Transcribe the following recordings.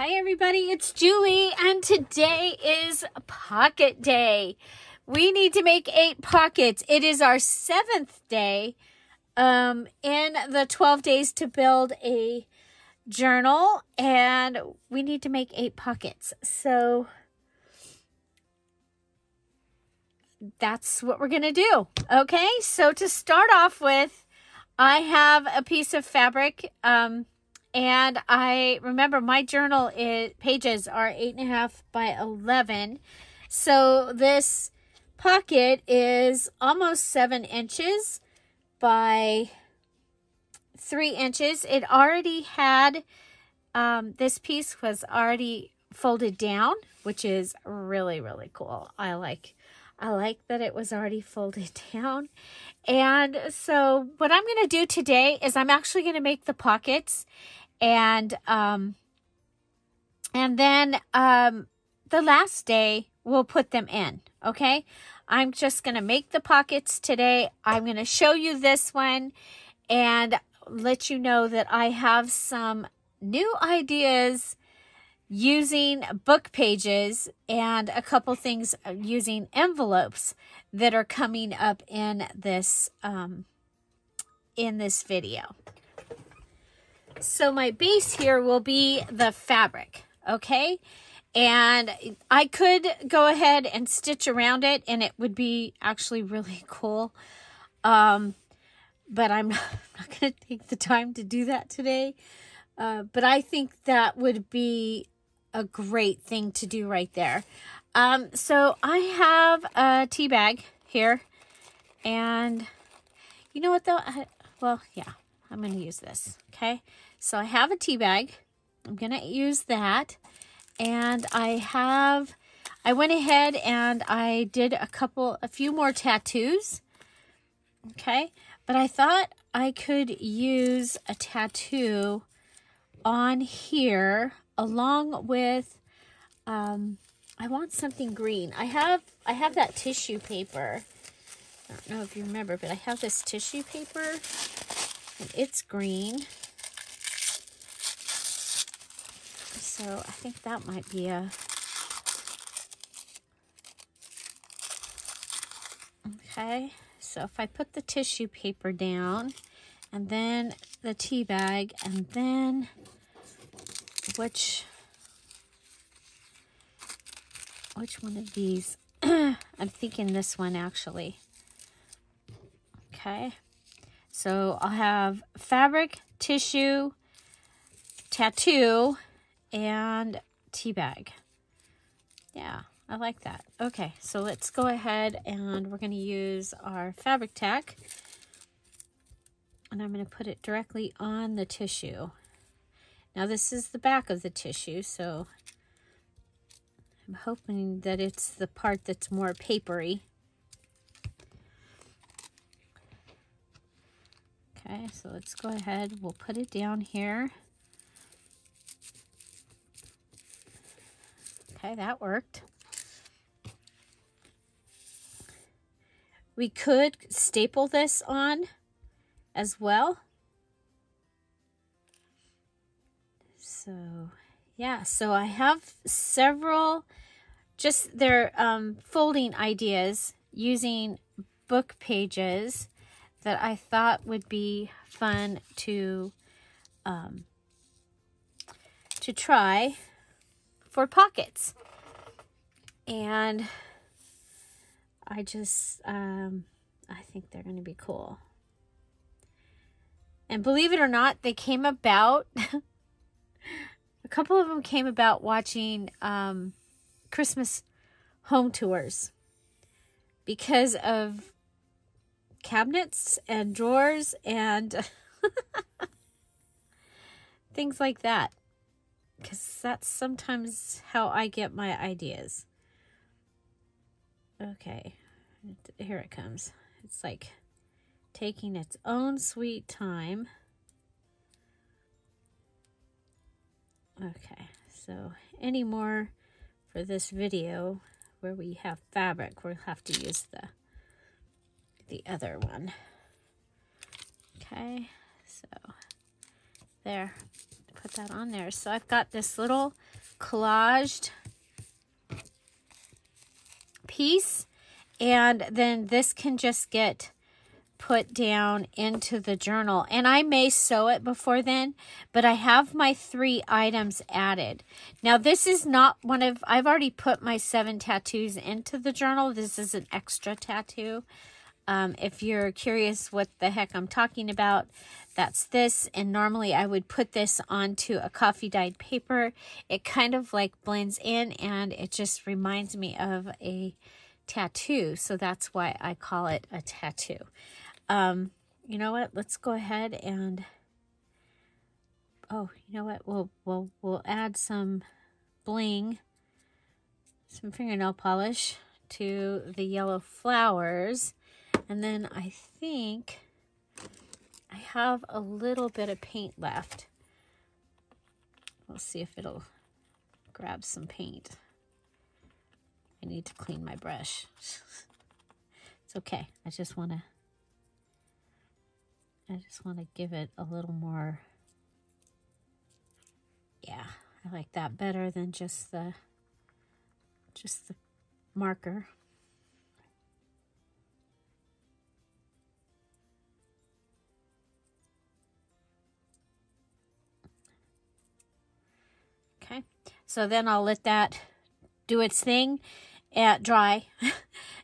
Hi everybody, it's Julie, and today is Pocket Day. We need to make 8 pockets. It is our 7th day in the 12 days to build a journal, and we need to make 8 pockets. So that's what we're going to do. Okay, so to start off with, I have a piece of fabric, and I remember my journal pages are 8.5 by 11. So this pocket is almost 7 inches by 3 inches. It already had, this piece was already folded down, which is really, really cool. I like that it was already folded down. And so what I'm going to do today is I'm actually going to make the pockets, and then the last day we'll put them in. Okay, I'm just going to make the pockets today. I'm going to show you this one and let you know that I have some new ideas using book pages and a couple things using envelopes that are coming up in this video. So my base here will be the fabric, okay? And I could go ahead and stitch around it, and it would be actually really cool. But I'm not going to take the time to do that today. But I think that would be a great thing to do right there. So I have a tea bag here, and you know what though? I'm going to use this. Okay. So I have a tea bag. I'm going to use that. And I went ahead and I did a few more tattoos. Okay. But I thought I could use a tattoo on here along with, I want something green. I have that tissue paper. I don't know if you remember, but I have this tissue paper and it's green. So I think that might be okay. So if I put the tissue paper down and then the tea bag and then which one of these? I'm thinking this one actually. Okay. So I'll have fabric, tissue, tattoo, and tea bag. Yeah, I like that. Okay, so let's go ahead and we're going to use our fabric tack. And I'm going to put it directly on the tissue. Now this is the back of the tissue, so I'm hoping that it's the part that's more papery. Okay, so let's go ahead. We'll put it down here. Okay, that worked. We could staple this on as well. So, yeah, so I have several just their folding ideas using book pages that I thought would be fun to try for pockets. And I just, I think they're going to be cool. And believe it or not, they came about, a couple of them came about watching Christmas home tours because of cabinets and drawers and things like that. Because that's sometimes how I get my ideas. Okay, here it comes. It's like taking its own sweet time. Okay, so any more for this video where we have fabric, we'll have to use the other one. Okay, so there. put that on there. So I've got this little collaged piece, and then this can just get put down into the journal, and I may sew it before then, but I have my 3 items added. Now this is not one of, I've already put my 7 tattoos into the journal. This is an extra tattoo. If you're curious what the heck I'm talking about, that's this. And normally I would put this onto a coffee dyed paper. It kind of like blends in, and it just reminds me of a tattoo. So that's why I call it a tattoo. You know what? Let's go ahead and, oh, you know what? We'll add some bling, some fingernail polish to the yellow flowers. And then I think I have a little bit of paint left. We'll see if it'll grab some paint. I need to clean my brush. It's okay. I just want to give it a little more. Yeah, I like that better than just the marker. Okay, so then I'll let that do its thing at dry,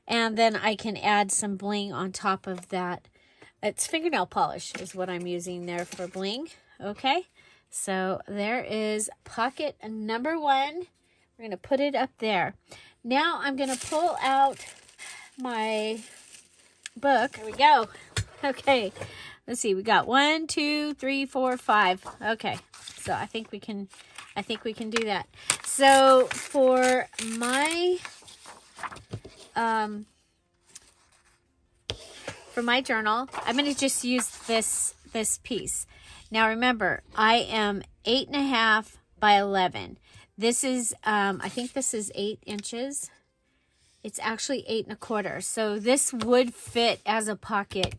and then I can add some bling on top of that. It's fingernail polish is what I'm using there for bling. Okay, so there is pocket number 1. We're going to put it up there. Now I'm going to pull out my book. There we go. Okay, let's see. We got 1, 2, 3, 4, 5. Okay, so I think we can do that. So for my journal, I'm going to just use this piece. Now remember, I am 8.5 by 11. This is, I think this is 8 inches. It's actually 8.25. So this would fit as a pocket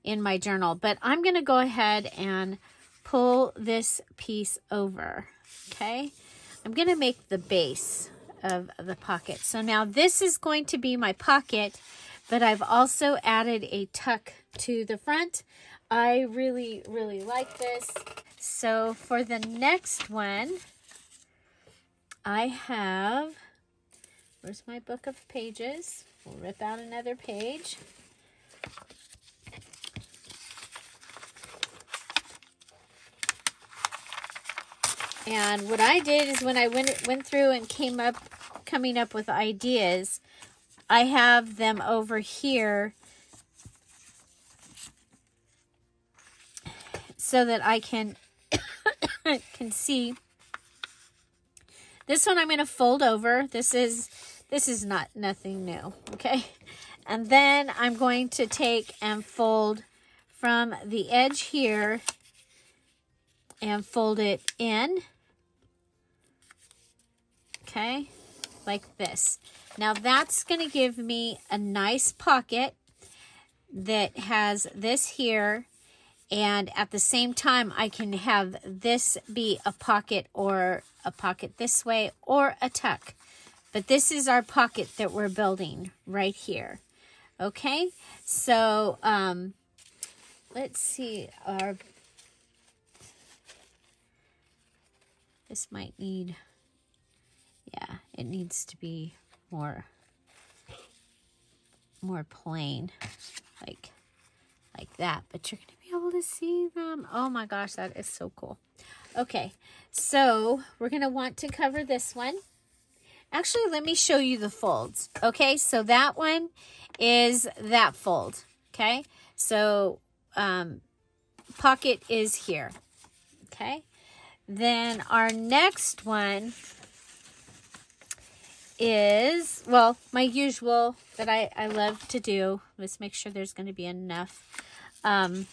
in my journal, but I'm going to go ahead and pull this piece over. Okay. I'm going to make the base of the pocket. So now this is going to be my pocket, but I've also added a tuck to the front. I really, really like this. So for the next one, I have, where's my book of pages? We'll rip out another page. And what I did is when I went through and coming up with ideas, I have them over here so that I can see. This one I'm going to fold over. This is nothing new, okay? And then I'm going to take and fold from the edge here and fold it in. Okay, like this. Now that's going to give me a nice pocket that has this here, and at the same time I can have this be a pocket, or a pocket this way, or a tuck. But this is our pocket that we're building right here. Okay, so let's see, this might need, yeah, it needs to be more plain, like that. But you're gonna be able to see them. Oh my gosh, that is so cool. Okay, so we're gonna want to cover this one. Actually, let me show you the folds. Okay, so that one is that fold. Okay, so pocket is here. Okay, then our next one is, well, my usual that I love to do. Let's make sure there's going to be enough. The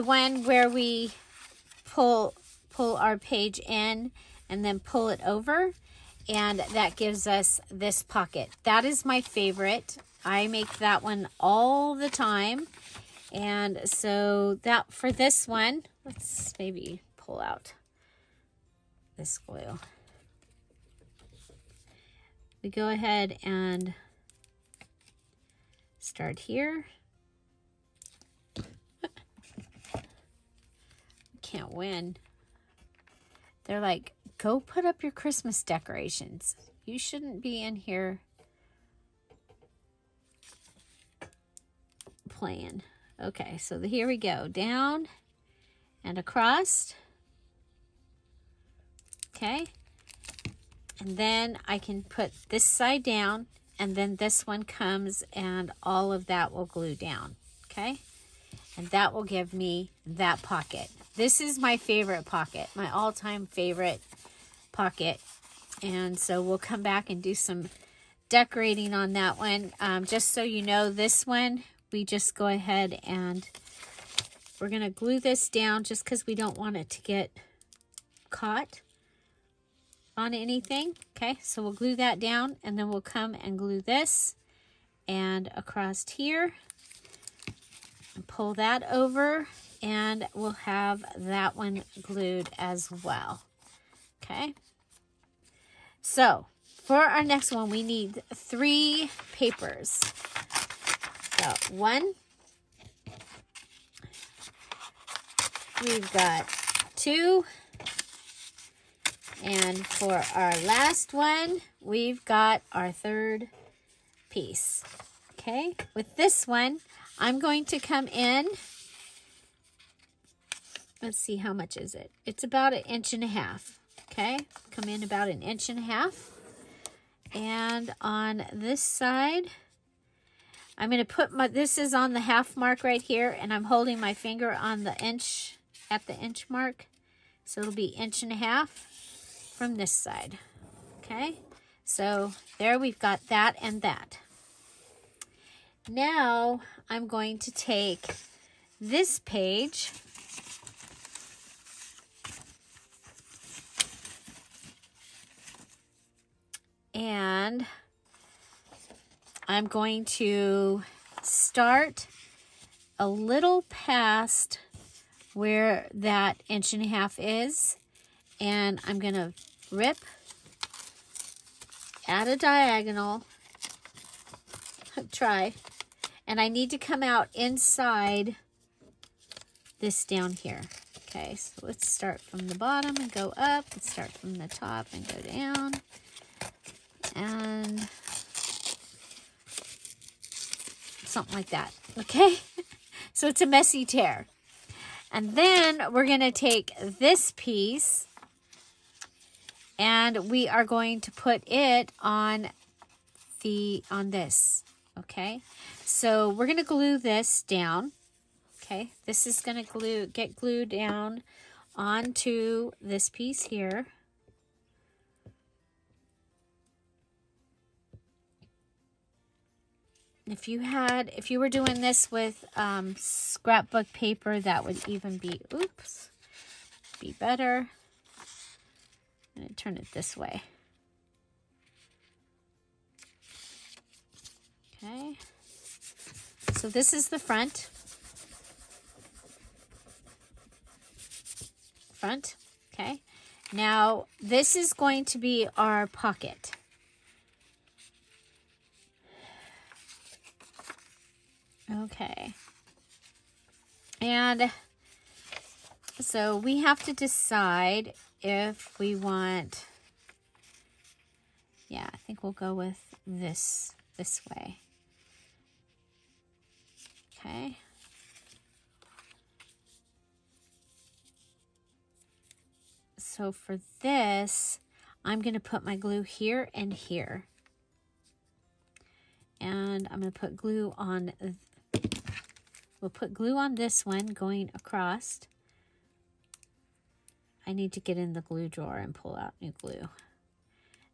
one where we pull our page in and then pull it over, and that gives us this pocket. That is my favorite. I make that one all the time, And so that for this one, let's maybe pull out this glue. We go ahead and start here. Can't win. They're like, go put up your Christmas decorations. You shouldn't be in here playing. Okay, so here we go. Down and across. Okay. And then I can put this side down, and then this one comes and all of that will glue down. Okay. And that will give me that pocket. This is my favorite pocket, my all-time favorite pocket. And so we'll come back and do some decorating on that one. Just so you know, this one, we just go ahead and we're going to glue this down just because we don't want it to get caught on anything. Okay, so we'll glue that down, and then we'll come and glue this and across here. And pull that over, and we'll have that one glued as well. Okay. So for our next one, we need 3 papers. So 1, we've got 2, and for our last one, we've got our 3rd piece. Okay, with this one, I'm going to come in. Let's see, how much is it? It's about 1.5 inches. Okay, come in about 1.5 inches. And on this side, I'm going to put this is on the half mark right here, and I'm holding my finger on the inch, at the inch mark. So it'll be 1.5 inches from this side. Okay, so there we've got that and that. Now I'm going to take this page and I'm going to start a little past where that 1.5 inches is, and I'm going to rip, add a diagonal, try, and I need to come out inside this down here. Okay, so let's start from the bottom and go up. Let's start from the top and go down. And something like that. Okay, so it's a messy tear. And then we're going to take this piece and we are going to put it on this. Okay, so we're going to glue this down. Okay, this is going to get glued down onto this piece here. If you were doing this with scrapbook paper, that would even be, be better. I'm going to turn it this way. Okay. So this is the front. Okay. Now this is going to be our pocket. Okay. And so we have to decide if we want, yeah, I think we'll go with this way. Okay. So for this, I'm going to put my glue here and here. And I'm going to put glue on, we'll put glue on this one going across. I need to get in the glue drawer and pull out new glue.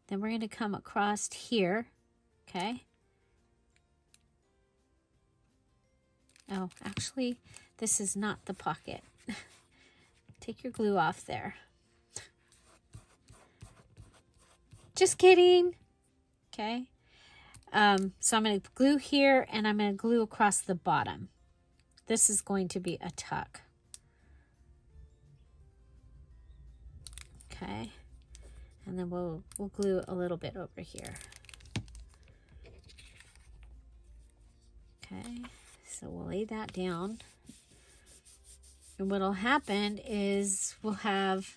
Then we're going to come across here. Okay. Oh, actually, this is not the pocket. Take your glue off there. Just kidding. Okay. So I'm going to glue here and I'm going to glue across the bottom. this is going to be a tuck. Okay, and then we'll glue a little bit over here. Okay, so we'll lay that down. And what'll happen is we'll have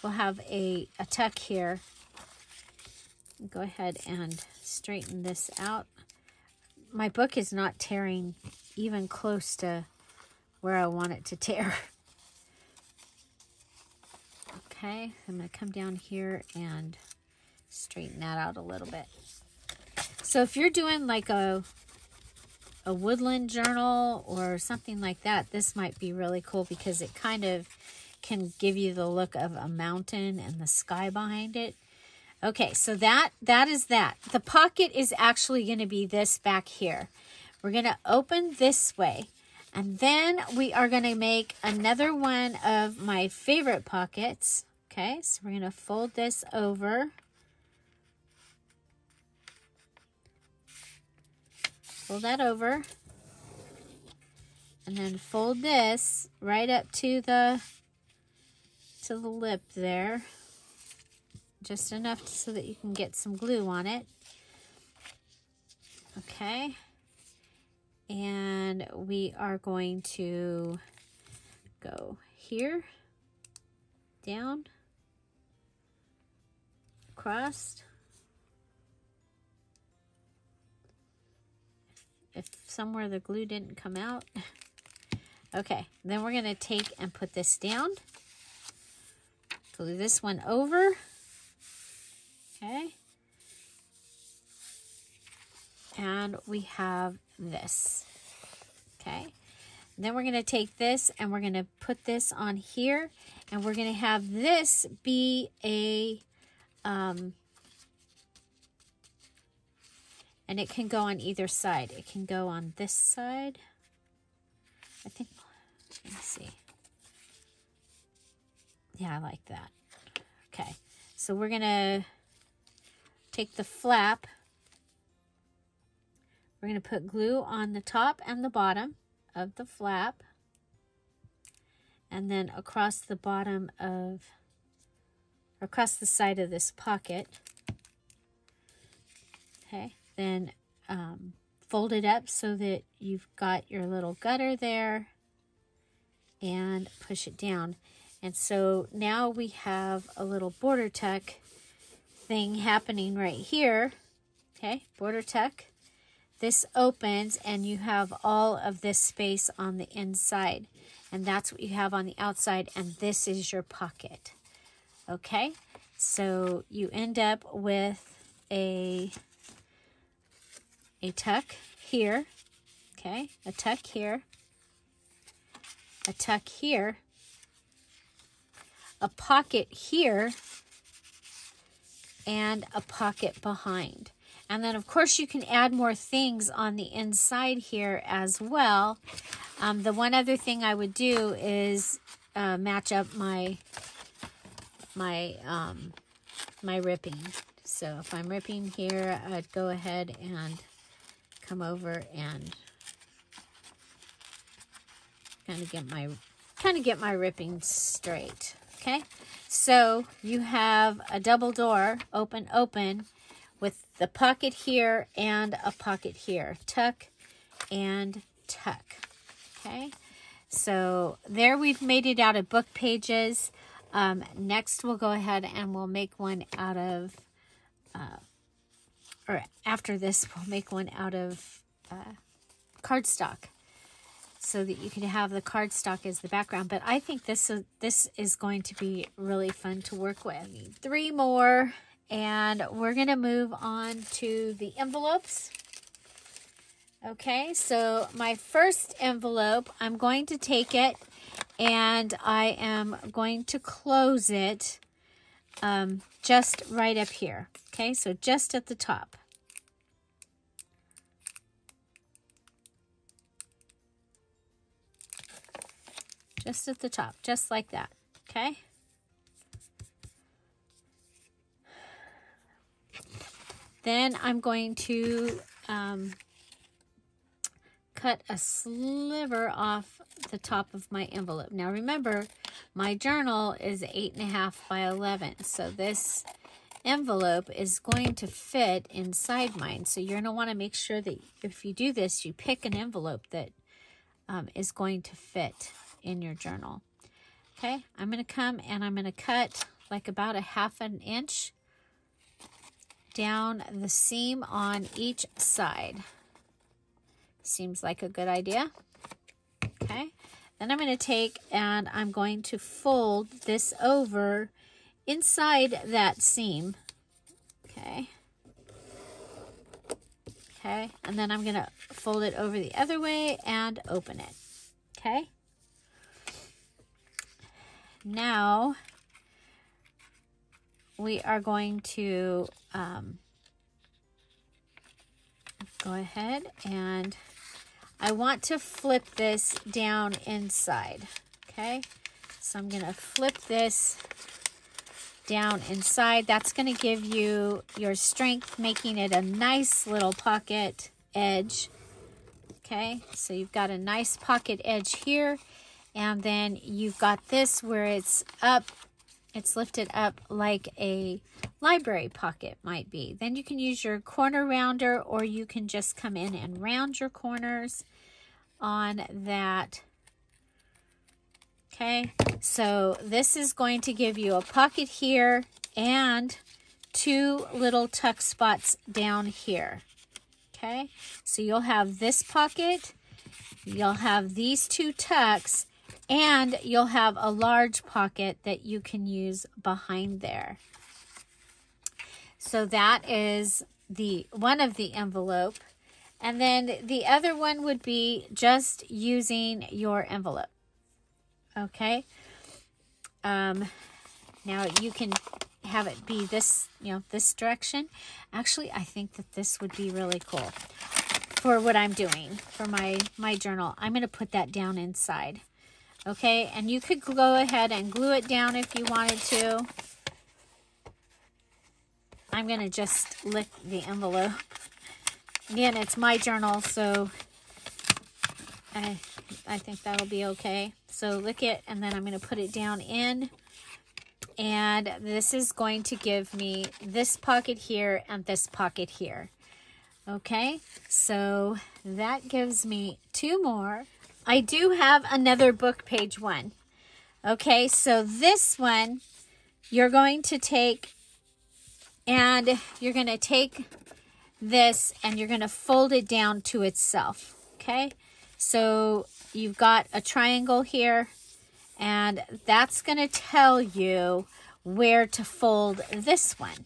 a tuck here. Go ahead and straighten this out. My book is not tearing even close to where I want it to tear. Okay, I'm going to come down here and straighten that out a little bit. So if you're doing like a woodland journal or something like that, this might be really cool because it kind of can give you the look of a mountain and the sky behind it. Okay, so that is that. The pocket is actually going to be this back here. We're going to open this way, and then we are going to make another one of my favorite pockets. Okay, so we're going to fold this over. Fold that over. And then fold this right up to the lip there. Just enough so that you can get some glue on it. Okay. And we are going to go here, down, across. If somewhere the glue didn't come out. Okay, then we're going to take and put this down. Glue this one over. Okay. And we have this. Okay. And then we're going to take this and we're going to put this on here. And we're going to have this be a... and it can go on either side. It can go on this side. I think, let me see. Yeah, I like that. Okay, so we're gonna take the flap. We're gonna put glue on the top and the bottom of the flap. And then across the bottom of, or across the side of this pocket. Okay. Then fold it up so that you've got your little gutter there and push it down. And so now we have a little border tuck thing happening right here. Okay, border tuck. This opens and you have all of this space on the inside. And that's what you have on the outside, and this is your pocket. Okay, so you end up with a tuck here, okay, a tuck here, a tuck here, a pocket here, and a pocket behind. And then, of course, you can add more things on the inside here as well. The one other thing I would do is match up my ripping. So if I'm ripping here, I'd go ahead and come over and kind of get my ripping straight. Okay, so you have a double door, open, open, with the pocket here and a pocket here, tuck and tuck. Okay, so there we've made it out of book pages. Next we'll go ahead and we'll make one out of or after this, we'll make one out of cardstock so that you can have the cardstock as the background. But I think this is going to be really fun to work with. I need 3 more, and we're going to move on to the envelopes. Okay, so my first envelope, I'm going to take it and I am going to close it just right up here. Okay, so just at the top. Just at the top, just like that. Okay. Then I'm going to cut a sliver off the top of my envelope. Now remember, my journal is 8.5 by 11, so this envelope is going to fit inside mine. So you're going to want to make sure that if you do this, you pick an envelope that is going to fit in your journal. Okay, I'm going to come and I'm going to cut like about a 1/2 inch down the seam on each side. Seems like a good idea. Okay, then I'm going to take and I'm going to fold this over inside that seam. Okay. Okay, and then I'm going to fold it over the other way and open it. Okay. Now we are going to go ahead and I want to flip this down inside. Okay, so I'm going to flip this down inside. That's going to give you your strength, making it a nice little pocket edge. Okay, so you've got a nice pocket edge here, and then you've got this where it's up, it's lifted up like a library pocket might be. Then you can use your corner rounder, or you can just come in and round your corners on that. Okay, so this is going to give you a pocket here and 2 little tuck spots down here. Okay, so you'll have this pocket, you'll have these 2 tucks, and you'll have a large pocket that you can use behind there. So that is the one of the envelope. And then the other one would be just using your envelope. Okay. Now you can have it be this, this direction. Actually, I think that this would be really cool for what I'm doing for my journal. I'm going to put that down inside. Okay, and you could go ahead and glue it down if you wanted to. I'm going to just lick the envelope. Again, it's my journal, so I think that'll be okay. So lick it, and then I'm going to put it down in. And this is going to give me this pocket here and this pocket here. Okay, so that gives me 2 more. I do have another book page one. Okay, so this one, you're going to take, and you're going to take this and you're going to fold it down to itself. Okay, so you've got a triangle here, and that's going to tell you where to fold this one.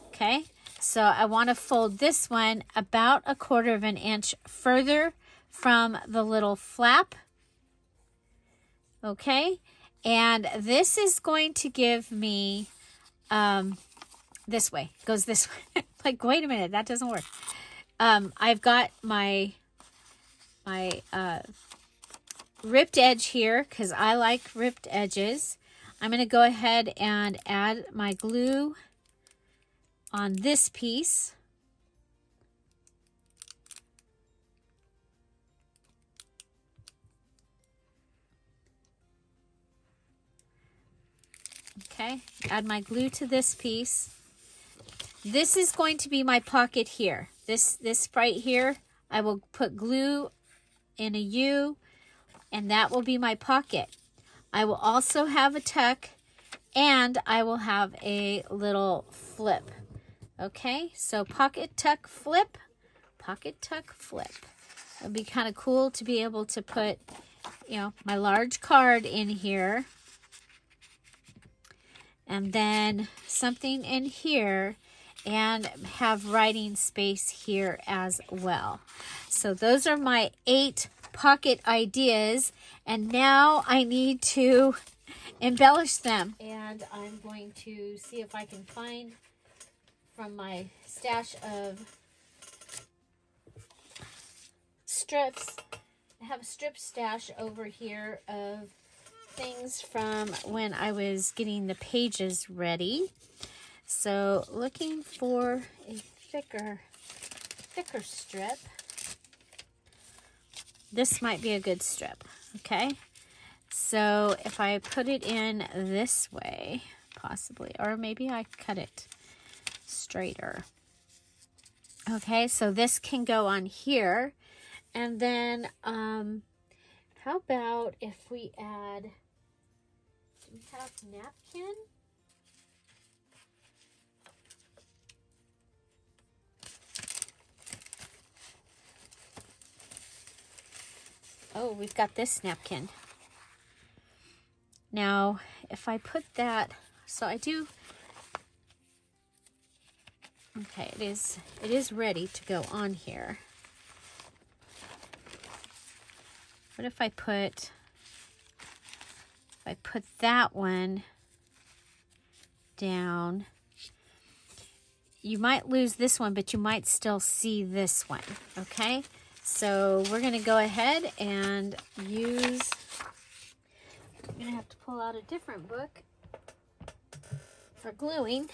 Okay, so I want to fold this one about 1/4 inch further from the little flap. Okay, and this is going to give me this way. It goes this way. Like, wait a minute, that doesn't work. I've got my ripped edge here because I like ripped edges. I'm going to go ahead and add my glue on this piece. Okay, add my glue to this piece. This is going to be my pocket here. This right here, I will put glue in a U, and that will be my pocket. I will also have a tuck, and I will have a little flip. Okay, so pocket, tuck, flip, pocket, tuck, flip. It would be kind of cool to be able to put, my large card in here, and then something in here, and have writing space here as well. So those are my 8 pocket ideas, and now I need to embellish them. And I'm going to see if I can find from my stash of strips. I have a strip stash over here of things from when I was getting the pages ready. So looking for a thicker strip. this might be a good strip, okay? So if I put it in this way, possibly, or maybe I cut it straighter. Okay, so this can go on here. And then, how about if we add, do we have napkin? Oh, we've got this napkin. Now, if I put that, so I do, okay, it is ready to go on here. What if I put that one down? You might lose this one, but you might still see this one, okay? So we're going to go ahead and use, I'm going to have to pull out a different book for gluing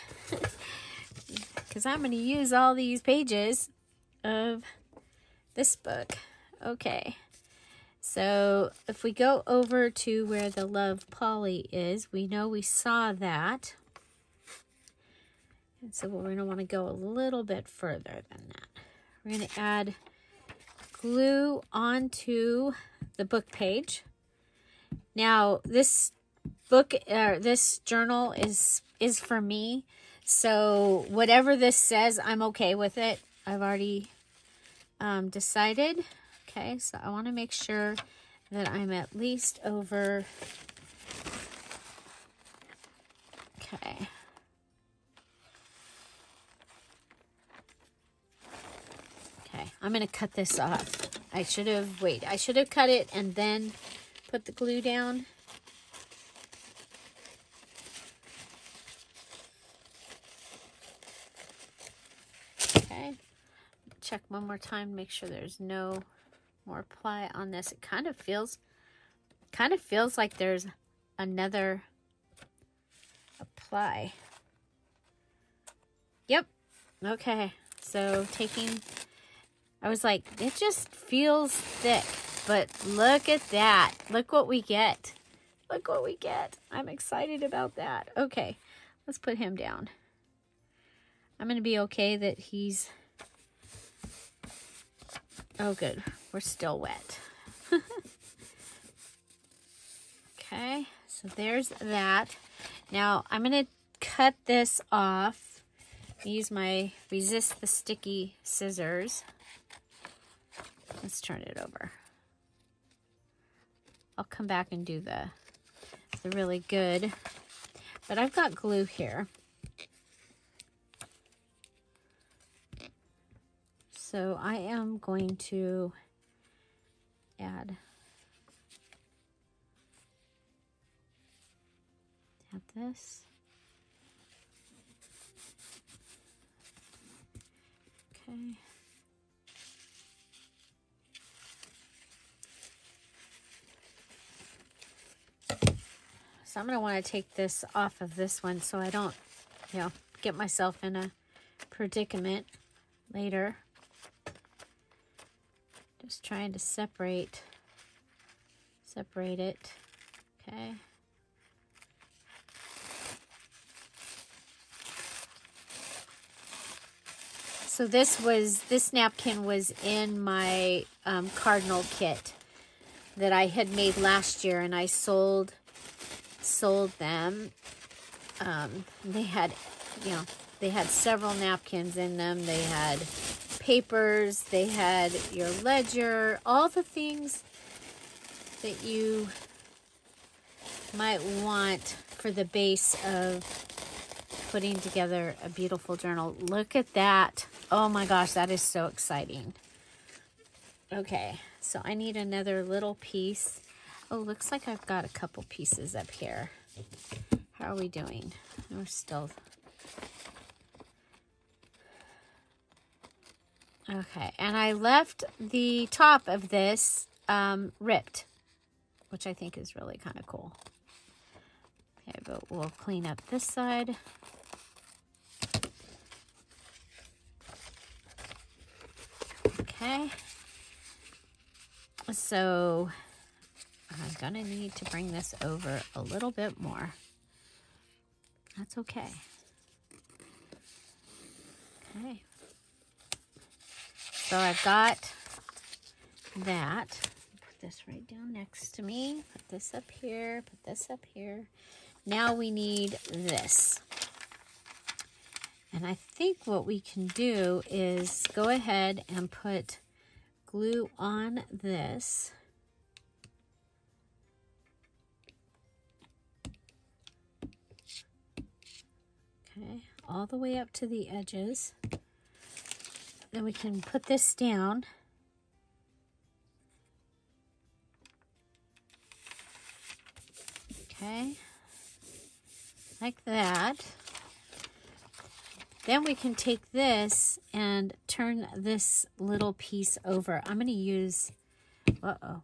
because I'm going to use all these pages of this book. Okay. So if we go over to where the Love Polly is, we know we saw that. And so we're going to want to go a little bit further than that. We're going to add glue onto the book page. Now this book, this journal is for me. So whatever this says, I'm okay with it. I've already decided. Okay, so I want to make sure that I'm at least over. Okay. Okay, I'm going to cut this off. I should have cut it and then put the glue down. Okay, check one more time, make sure there's no more ply on this. It kind of feels like there's another ply. Yep. Okay, so I was like, it just feels thick, but look at that. Look what we get. Look what we get. I'm excited about that. Okay, let's put him down. I'm going to be okay that he's, oh good, we're still wet. Okay, so there's that. Now I'm going to cut this off. Use my Resist the Sticky scissors. Let's turn it over. I'll come back and do the really good. But I've got glue here. So I am going to add this. Okay. So I'm going to want to take this off of this one so I don't, get myself in a predicament later. Just trying to separate it. Okay. So this napkin was in my cardinal kit that I had made last year, and I sold them. They had several napkins in them. They had papers, they had your ledger, all the things that you might want for the base of putting together a beautiful journal. Look at that. Oh my gosh, that is so exciting. Okay, so I need another little piece. Oh, looks like I've got a couple pieces up here. How are we doing? We're still... Okay, and I left the top of this ripped, which I think is really kind of cool. Okay, but we'll clean up this side. Okay. So I'm gonna need to bring this over a little bit more. That's okay. Okay. So I've got that. Put this right down next to me. Put this up here. Put this up here. Now we need this. And I think what we can do is go ahead and put glue on this. Okay, all the way up to the edges. Then we can put this down. Okay, like that. Then we can take this and turn this little piece over. I'm going to use, uh-oh.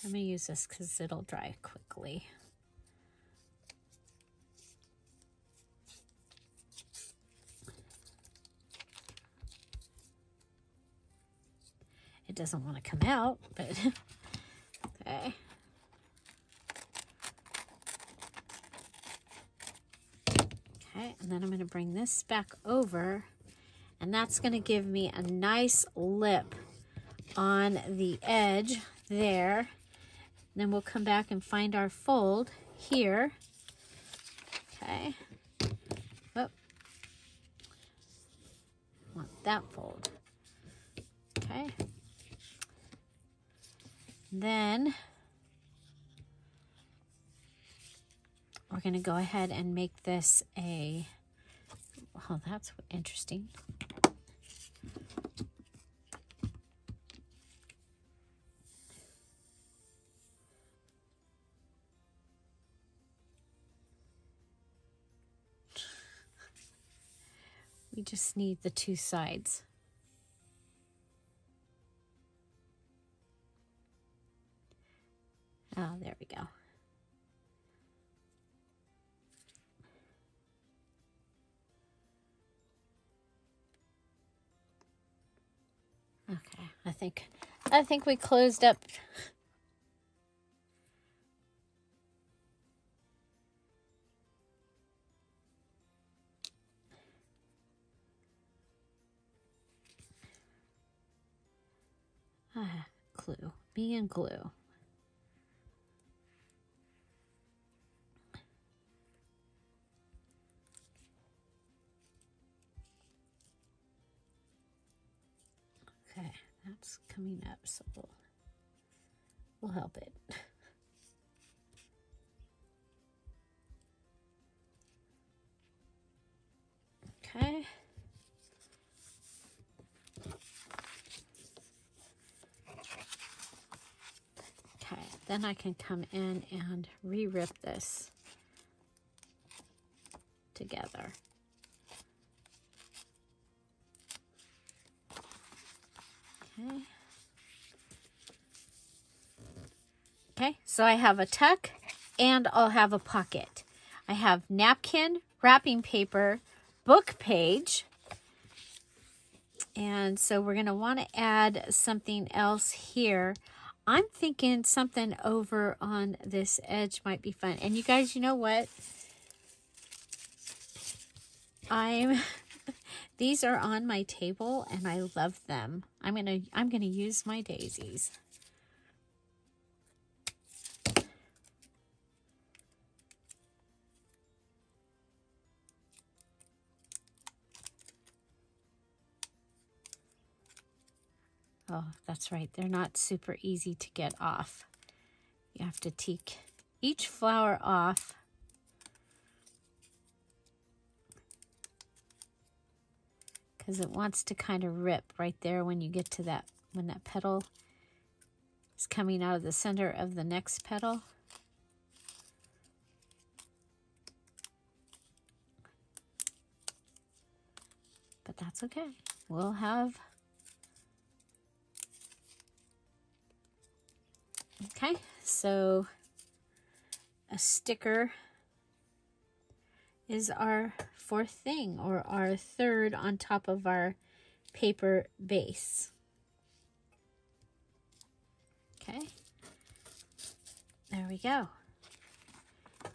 I'm going to use this because it'll dry quickly. It doesn't want to come out, but okay. Okay, and then I'm going to bring this back over, and that's going to give me a nice lip on the edge there. And then we'll come back and find our fold here. Okay. Oh. Want that fold. Okay. Then we're going to go ahead and make this a, oh, that's interesting. We just need the two sides. Oh, there we go. Okay, I think we closed up. Glue, me and glue. Okay, that's coming up, so we'll help it. Okay. Okay, then I can come in and re-rip this together. Okay. Okay, so I have a tuck and I'll have a pocket. I have napkin, wrapping paper, book page. And so we're going to want to add something else here. I'm thinking something over on this edge might be fun. And you guys, you know what? These are on my table and I love them. I'm gonna use my daisies. Oh, that's right. They're not super easy to get off. You have to take each flower off. Because it wants to kind of rip right there when you get to that, when that petal is coming out of the center of the next petal. But that's okay. We'll have... Okay, so a sticker is our fourth thing, or our third on top of our paper base. Okay, there we go.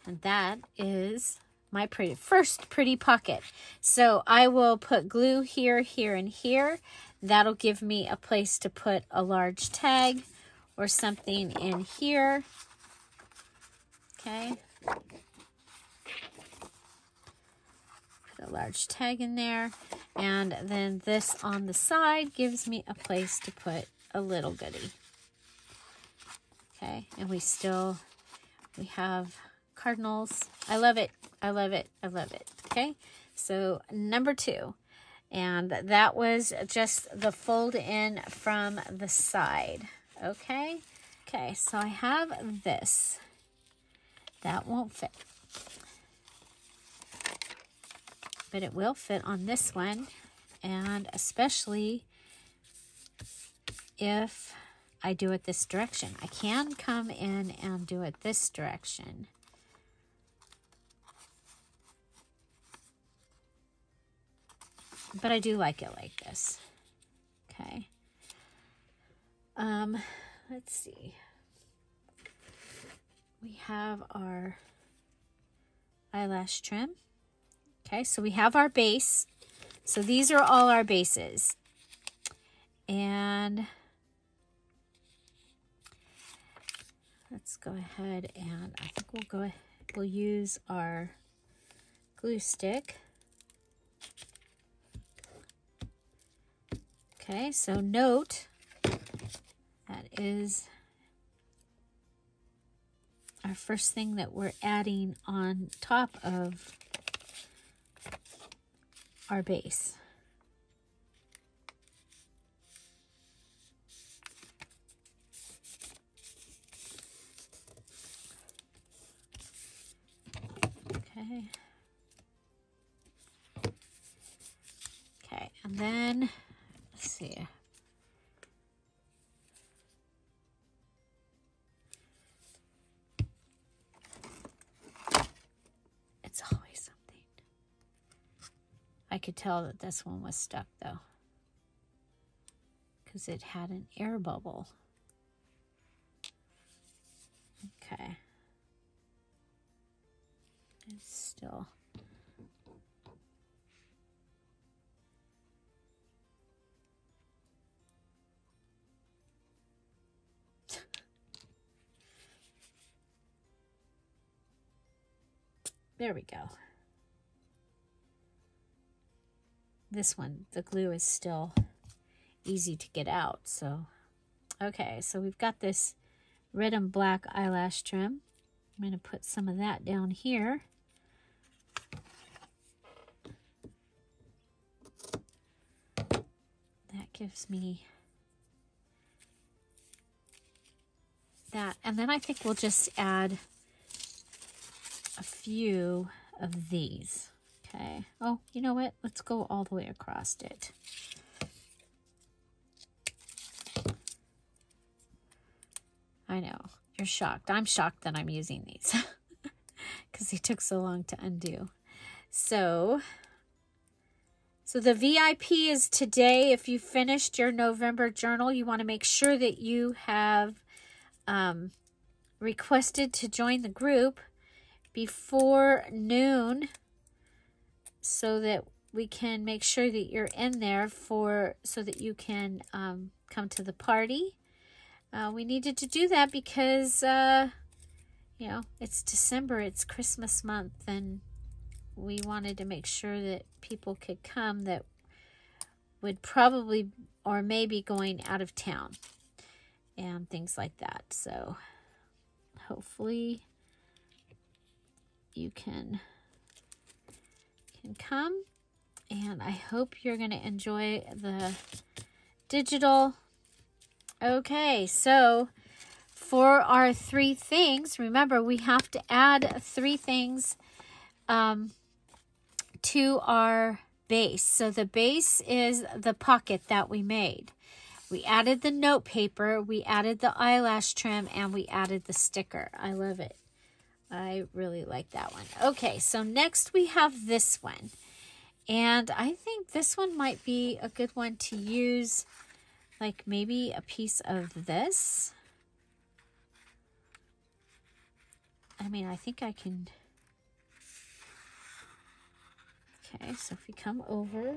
And that is my first pretty pocket. So I will put glue here, here, and here. That'll give me a place to put a large tag or something in here. Okay. Put a large tag in there. And then this on the side gives me a place to put a little goodie. Okay, and we have cardinals. I love it. I love it. I love it. Okay, so number 2. And that was just the fold in from the side. Okay, okay, so I have this. That won't fit. But it will fit on this one. And especially if I do it this direction. I can come in and do it this direction. But I do like it like this. Okay. Let's see. We have our eyelash trim. Okay, so we have our base. So these are all our bases. And let's go ahead and I think we'll use our glue stick. Okay, so note that is our first thing that we're adding on top of our base. Okay. Okay, and then let's see. It's always something. I could tell that this one was stuck though, because it had an air bubble. Okay. It's still. There we go. This one, the glue is still easy to get out. So, okay, so we've got this red and black eyelash trim. I'm going to put some of that down here. That gives me that. And then I think we'll just add a few of these. Okay. Oh, you know what? Let's go all the way across it. I know. You're shocked. I'm shocked that I'm using these because they took so long to undo. So the VIP is today. If you finished your November journal, you want to make sure that you have requested to join the group before noon so that we can make sure that you're in there so that you can come to the party. We needed to do that because, you know, it's December, it's Christmas month, and we wanted to make sure that people could come that would probably or maybe going out of town and things like that. So hopefully you can come, and I hope you're going to enjoy the digital. Okay, so for our 3 things, remember we have to add 3 things to our base. So the base is the pocket that we made. We added the note paper, we added the eyelash trim, and we added the sticker. I love it. I really like that one. Okay, so next we have this one. And I think this one might be a good one to use, like maybe a piece of this. I mean, I think I can. Okay, so if we come over.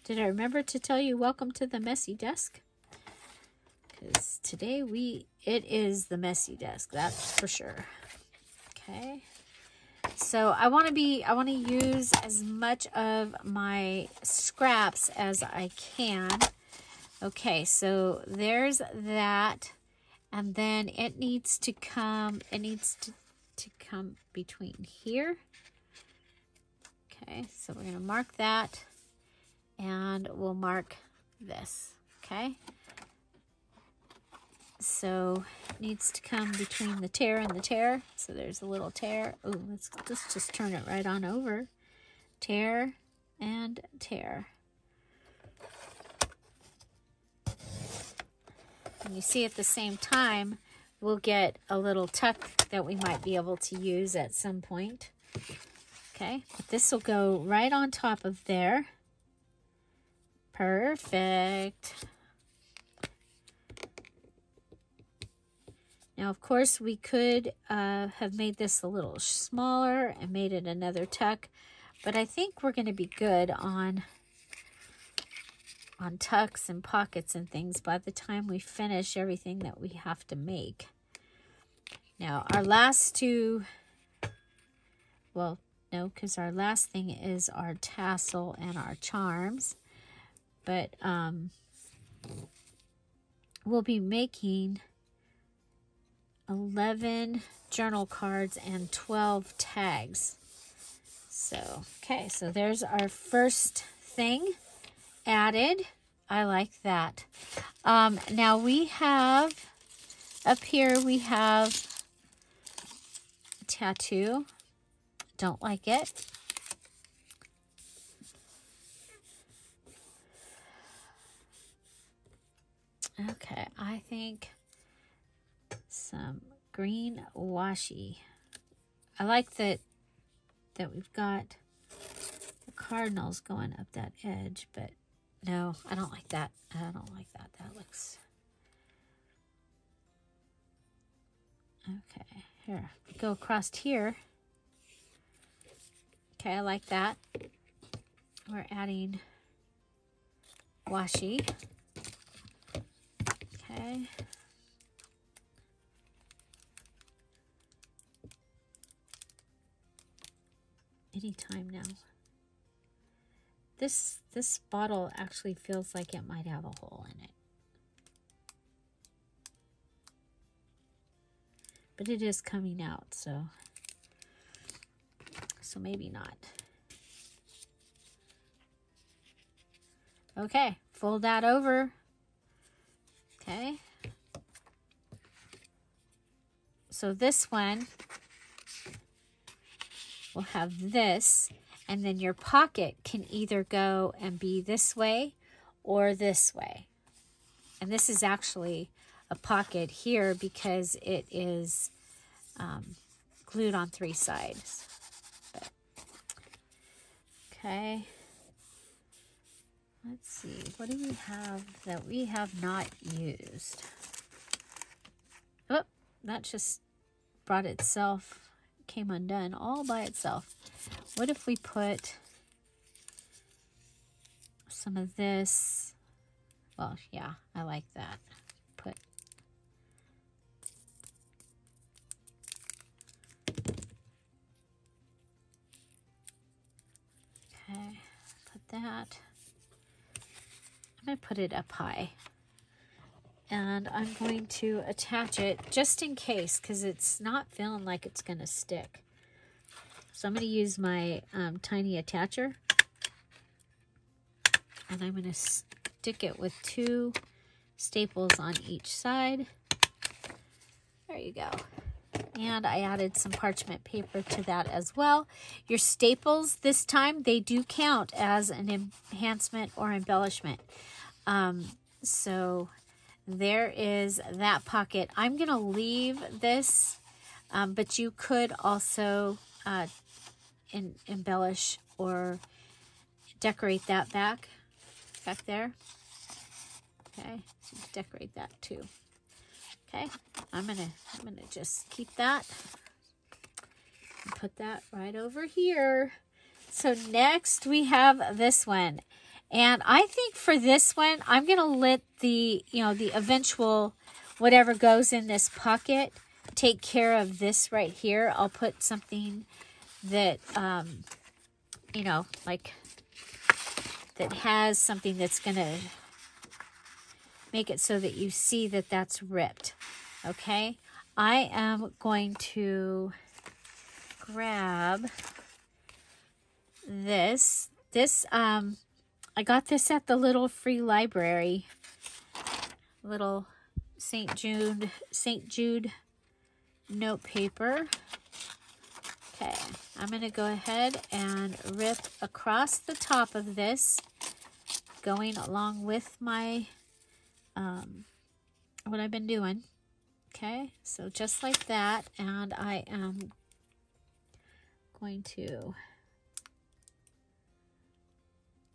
Did I remember to tell you welcome to the messy desk? Because today it is the messy desk, that's for sure. Okay. So I want to use as much of my scraps as I can. Okay, so there's that. And then it needs to come between here. Okay, so we're going to mark that. And we'll mark this, okay? So it needs to come between the tear and the tear. So there's a little tear. Oh, let's just turn it right on over. Tear and tear. And you see at the same time, we'll get a little tuck that we might be able to use at some point. Okay, but this will go right on top of there. Perfect. Now, of course, we could have made this a little smaller and made it another tuck, but I think we're going to be good on tucks and pockets and things by the time we finish everything that we have to make. Now, our last two, well, no, because our last thing is our tassel and our charms. But we'll be making 11 journal cards and 12 tags. So, okay, so there's our first thing added. I like that. Now we have, up here we have a tattoo. Don't like it. Okay, I think some green washi. I like that we've got the cardinals going up that edge, but no, I don't like that. I don't like that. That looks... Okay, here. Go across here. Okay, I like that. We're adding washi. Okay. Anytime now. This bottle actually feels like it might have a hole in it. But it is coming out, so maybe not. Okay, fold that over. Okay. So this one will have this, and then your pocket can either go and be this way or this way. And this is actually a pocket here because it is glued on 3 sides. But, okay. Let's see, what do we have that we have not used? Oh, that just brought itself, came undone all by itself. What if we put some of this? Well, yeah, I like that. Put okay, put that. I'm going to put it up high. And I'm going to attach it just in case, because it's not feeling like it's going to stick. So I'm going to use my tiny attacher. And I'm going to stick it with 2 staples on each side. There you go. And I added some parchment paper to that as well. Your staples this time, they do count as an enhancement or embellishment. So there is that pocket. I'm going to leave this, but you could also embellish or decorate that back there. Okay, so decorate that too. Okay, I'm gonna just keep that and put that right over here. So next we have this one. And I think for this one, I'm going to let the, the eventual, whatever goes in this pocket, take care of this right here. I'll put something that, like, that has something that's going to make it so that you see that that's ripped. Okay? I am going to grab this. I got this at the little free library. Little St. Jude note paper. Okay, I'm going to go ahead and rip across the top of this, going along with my, what I've been doing. Okay, so just like that, and I am going to...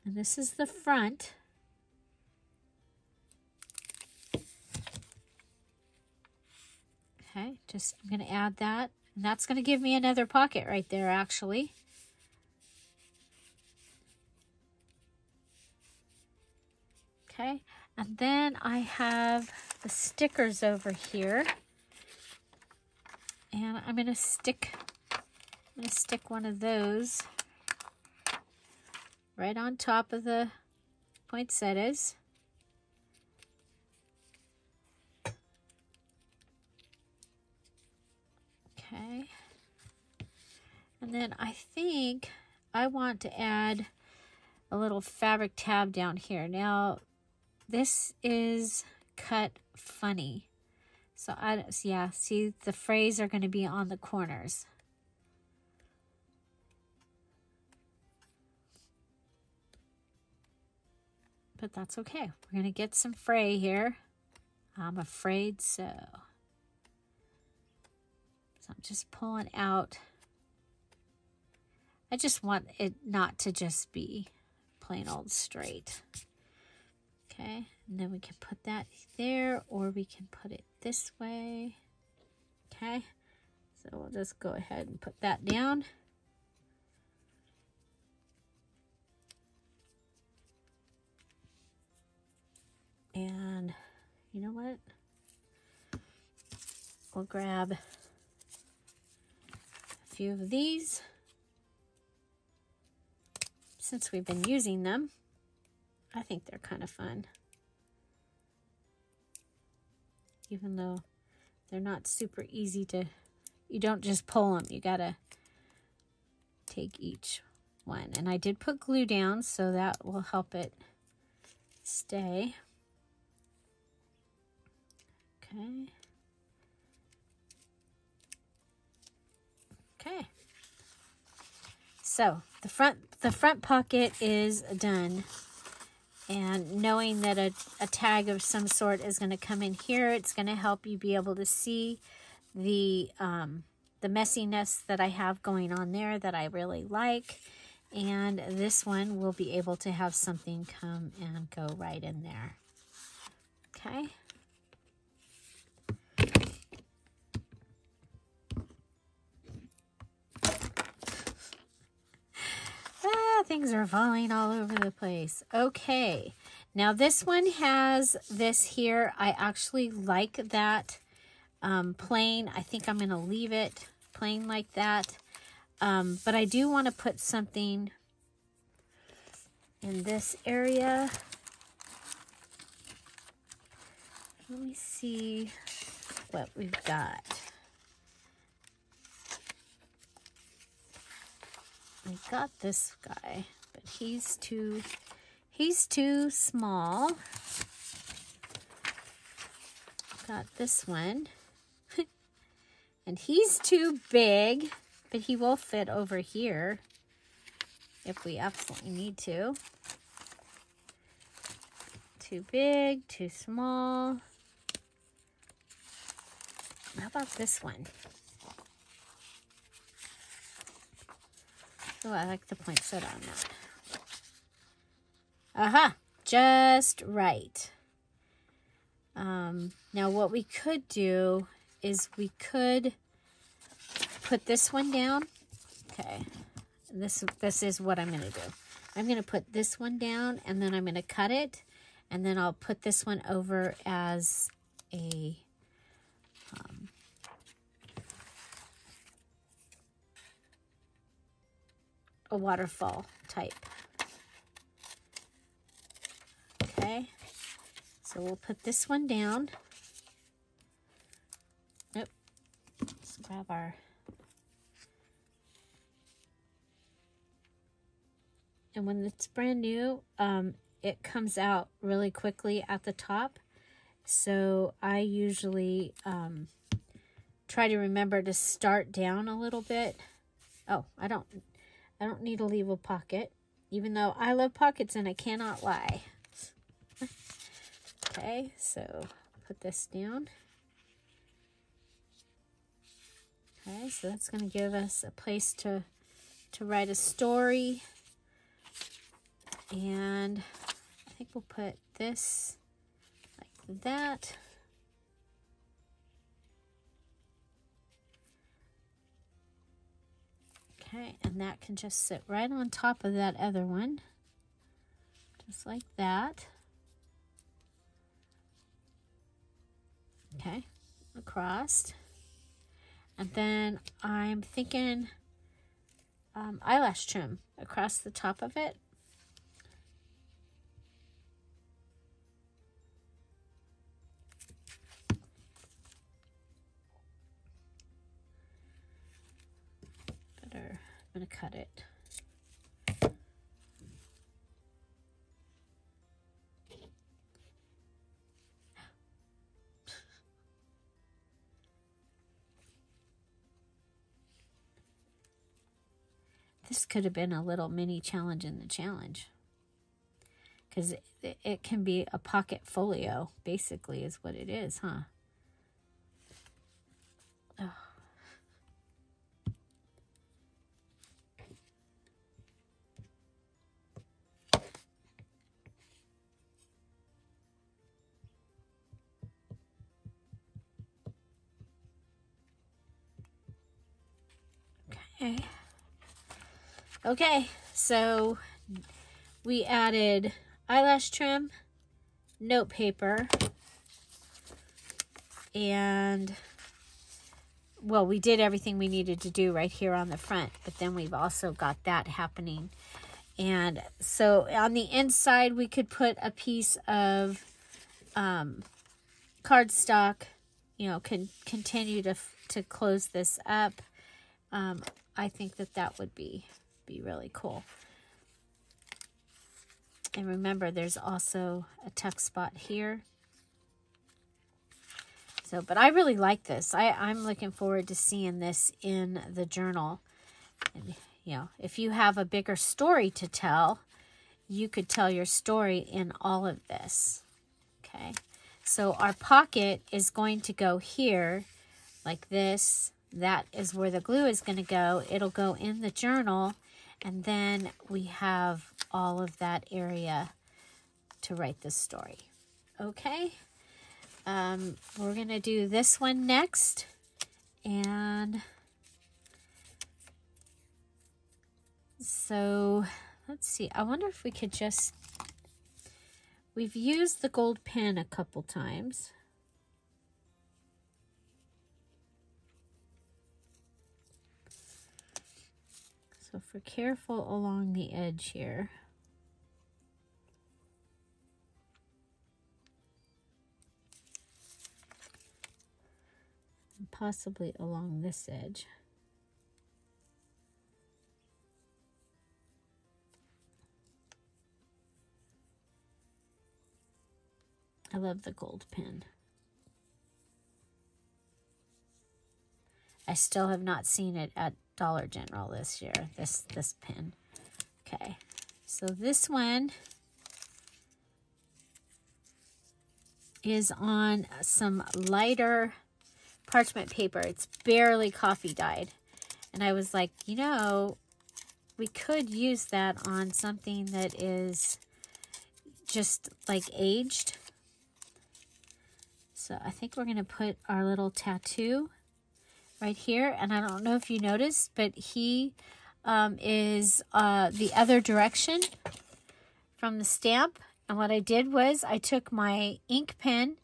And this is the front. Okay, I'm going to add that. And that's going to give me another pocket right there, actually. Okay, and then I have the stickers over here. And I'm going to stick one of those right on top of the poinsettias. Okay. And then I think I want to add a little fabric tab down here. Now, this is cut funny. So, yeah, see, the frays are going to be on the corners. But that's okay. We're going to get some fray here. I'm afraid so. So I'm just pulling out. I just want it not to just be plain old straight. Okay, and then we can put that there, or we can put it this way. Okay, so we'll just go ahead and put that down. And you know what? We'll grab a few of these. Since we've been using them, I think they're kind of fun. Even though they're not super easy to, you don't just pull them, you gotta take each one. And I did put glue down, so that will help it stay. Okay. Okay. So the front pocket is done. And knowing that a tag of some sort is going to come in here, it's going to help you be able to see the messiness that I have going on there that I really like. And this one will be able to have something come and go right in there. Okay. Things are falling all over the place. Okay, now this one has this here. I actually like that plain. I think I'm going to leave it plain like that. But I do want to put something in this area. Let me see what we've got. I got this guy, but he's too small. Got this one, and he's too big, but he will fit over here if we absolutely need to. Too big, too small. How about this one? Oh, I like the poinsettia on that. Aha, just right. Now what we could do is we could put this one down. Okay, this is what I'm going to do. I'm going to put this one down, and then I'm going to cut it, and then I'll put this one over as a waterfall type. Okay, so we'll put this one down. Nope. Let's grab our... And when it's brand new, it comes out really quickly at the top. So I usually try to remember to start down a little bit. Oh, I don't need to leave a pocket, even though I love pockets and I cannot lie. Okay, so put this down. Okay, so that's going to give us a place to write a story. And I think we'll put this like that. Okay, and that can just sit right on top of that other one. Just like that. Okay, across. And then I'm thinking eyelash trim across the top of it. I'm going to cut it. This could have been a little mini challenge in the challenge, because it can be a pocket folio, basically, is what it is, huh? Oh. Okay, so we added eyelash trim, note paper, and, well, we did everything we needed to do right here on the front, but then we've also got that happening. And so on the inside, we could put a piece of cardstock, you know, can continue to close this up. I think that would be really cool. And remember, there's also a tuck spot here. So, but I really like this. I'm looking forward to seeing this in the journal. And, you know, if you have a bigger story to tell, you could tell your story in all of this. Okay. So our pocket is going to go here like this. That is where the glue is going to go. It'll go in the journal, and then we have all of that area to write the story. Okay, we're going to do this one next, and so let's see. I wonder if we could just, we've used the gold pen a couple times. So if we're careful along the edge here, and possibly along this edge. I love the gold pen. I still have not seen it at Dollar General this year, this pen. Okay, so this one, is on some lighter parchment paper. It's barely coffee dyed. And I was like, you know, we could use that on something that is just like aged. So I think we're going to put our little tattoo right here. And I don't know if you noticed, but he is the other direction from the stamp. And what I did was I took my ink pen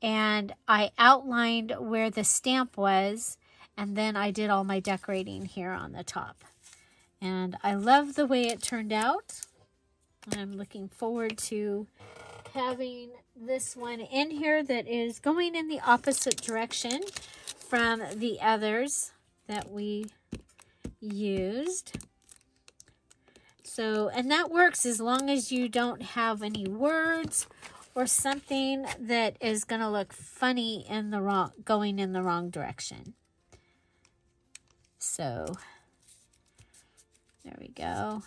and I outlined where the stamp was, and then I did all my decorating here on the top. And I love the way it turned out. I'm looking forward to having this one in here that is going in the opposite direction from the others that we used. So, and that works as long as you don't have any words or something that is going to look funny in the wrong, going in the wrong direction. So, there we go.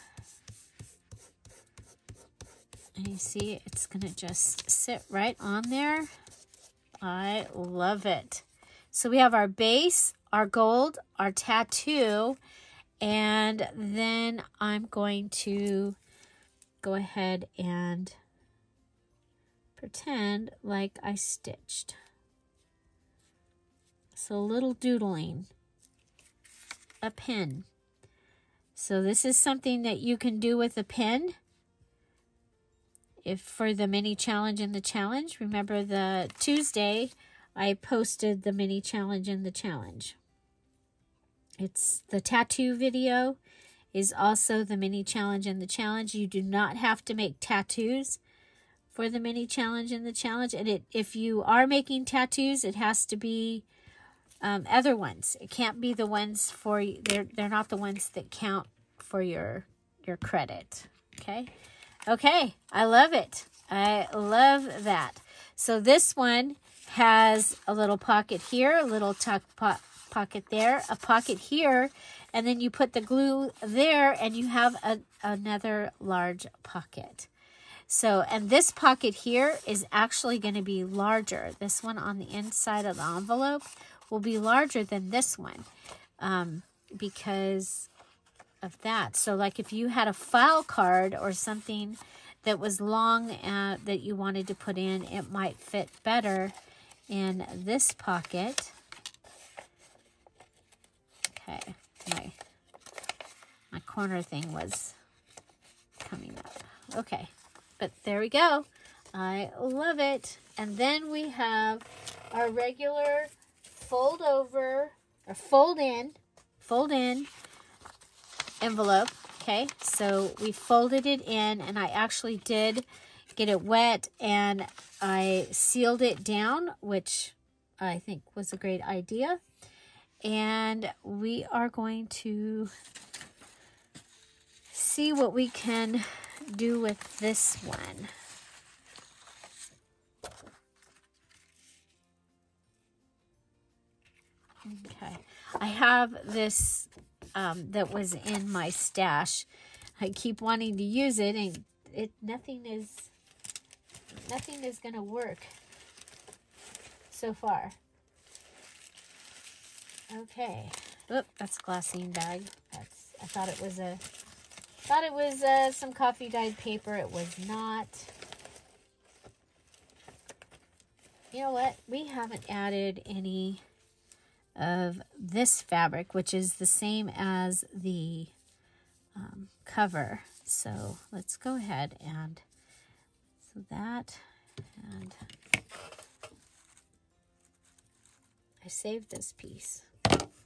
And you see, it's going to just sit right on there. I love it. So we have our base, our gold, our tattoo, and then I'm going to go ahead and pretend like I stitched. So a little doodling, a pen. So this is something that you can do with a pen. If for the mini challenge and the challenge, remember the Tuesday, I posted the mini challenge and the challenge. It's the tattoo video is also the mini challenge and the challenge. You do not have to make tattoos for the mini challenge and the challenge. And if you are making tattoos, it has to be other ones. It can't be the ones for you. They're not the ones that count for your credit. Okay. Okay. I love it. I love that. So this one has a little pocket here, a little tuck pocket there, a pocket here, and then you put the glue there and you have another large pocket. So, and this pocket here is actually going to be larger. This one on the inside of the envelope will be larger than this one because of that. So like if you had a file card or something that was long that you wanted to put in, it might fit better in this pocket. Okay, my corner thing was coming up. Okay, but there we go. I love it. And then we have our regular fold over or fold in envelope. Okay, so we folded it in, and I actually did get it wet, and I sealed it down, which I think was a great idea. And we are going to see what we can do with this one. Okay, I have this that was in my stash. I keep wanting to use it, and nothing is going to work so far. Okay. Oop, that's glassine bag. I thought it was some coffee dyed paper. It was not. You know what? We haven't added any of this fabric, which is the same as the cover. So let's go ahead and and I saved this piece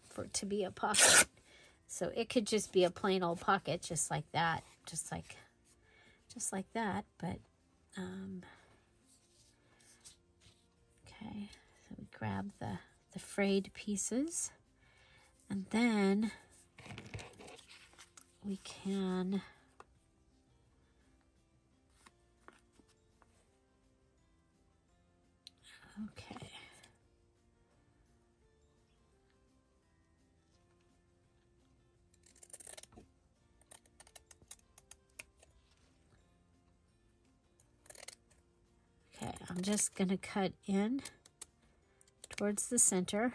for it to be a pocket. So it could just be a plain old pocket, just like that, just like that. But okay, so we grab the frayed pieces, and then we can okay. Okay, I'm I'm just going to cut in towards the center.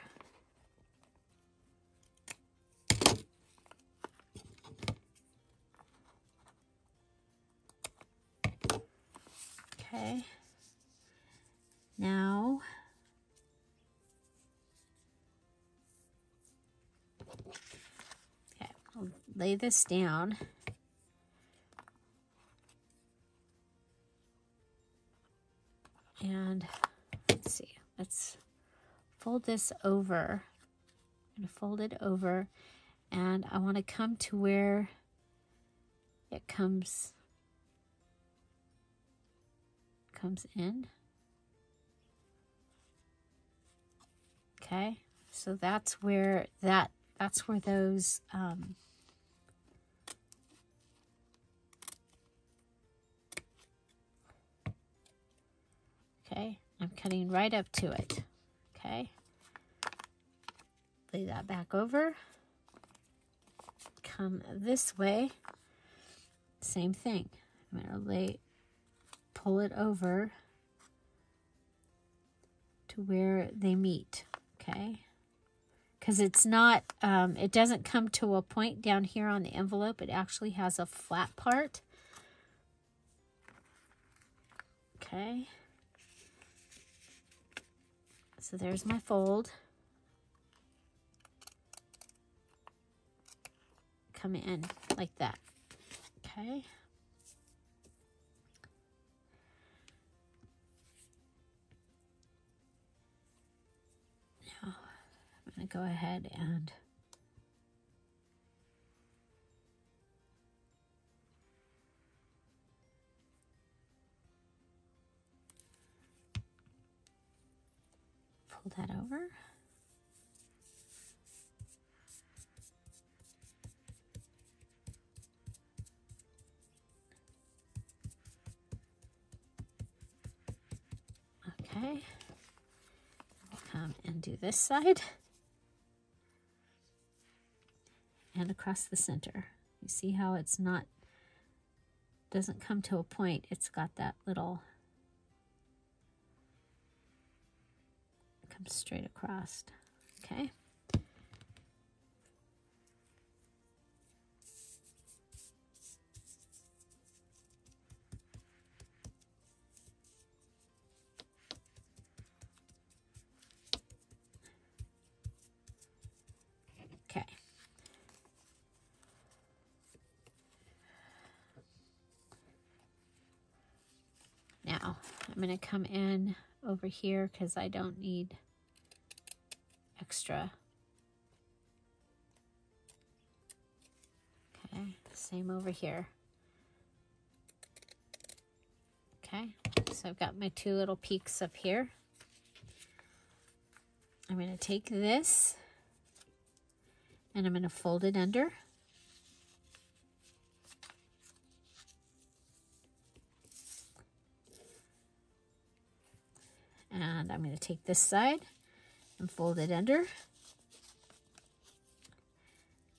Okay. Now, okay, I'll lay this down. And let's see, let's fold this over. I'm going to fold it over, and I want to come to where it comes in. Okay, so that's where that's where those okay, I'm cutting right up to it. Okay, lay that back over. Come this way. Same thing. I'm gonna pull it over to where they meet. Okay, because it's not, it doesn't come to a point down here on the envelope. It actually has a flat part. Okay. So there's my fold. Come in like that. Okay. Now I'm going to go ahead and fold that over. Okay. We'll come and do this side. And across the center. You see how it's not, doesn't come to a point. It's got that little, comes straight across. Okay. Okay. Now, I'm going to come in over here because I don't need extra. Okay, same over here. Okay, so I've got my two little peaks up here. I'm going to take this and I'm going to fold it under. And I'm going to take this side and fold it under.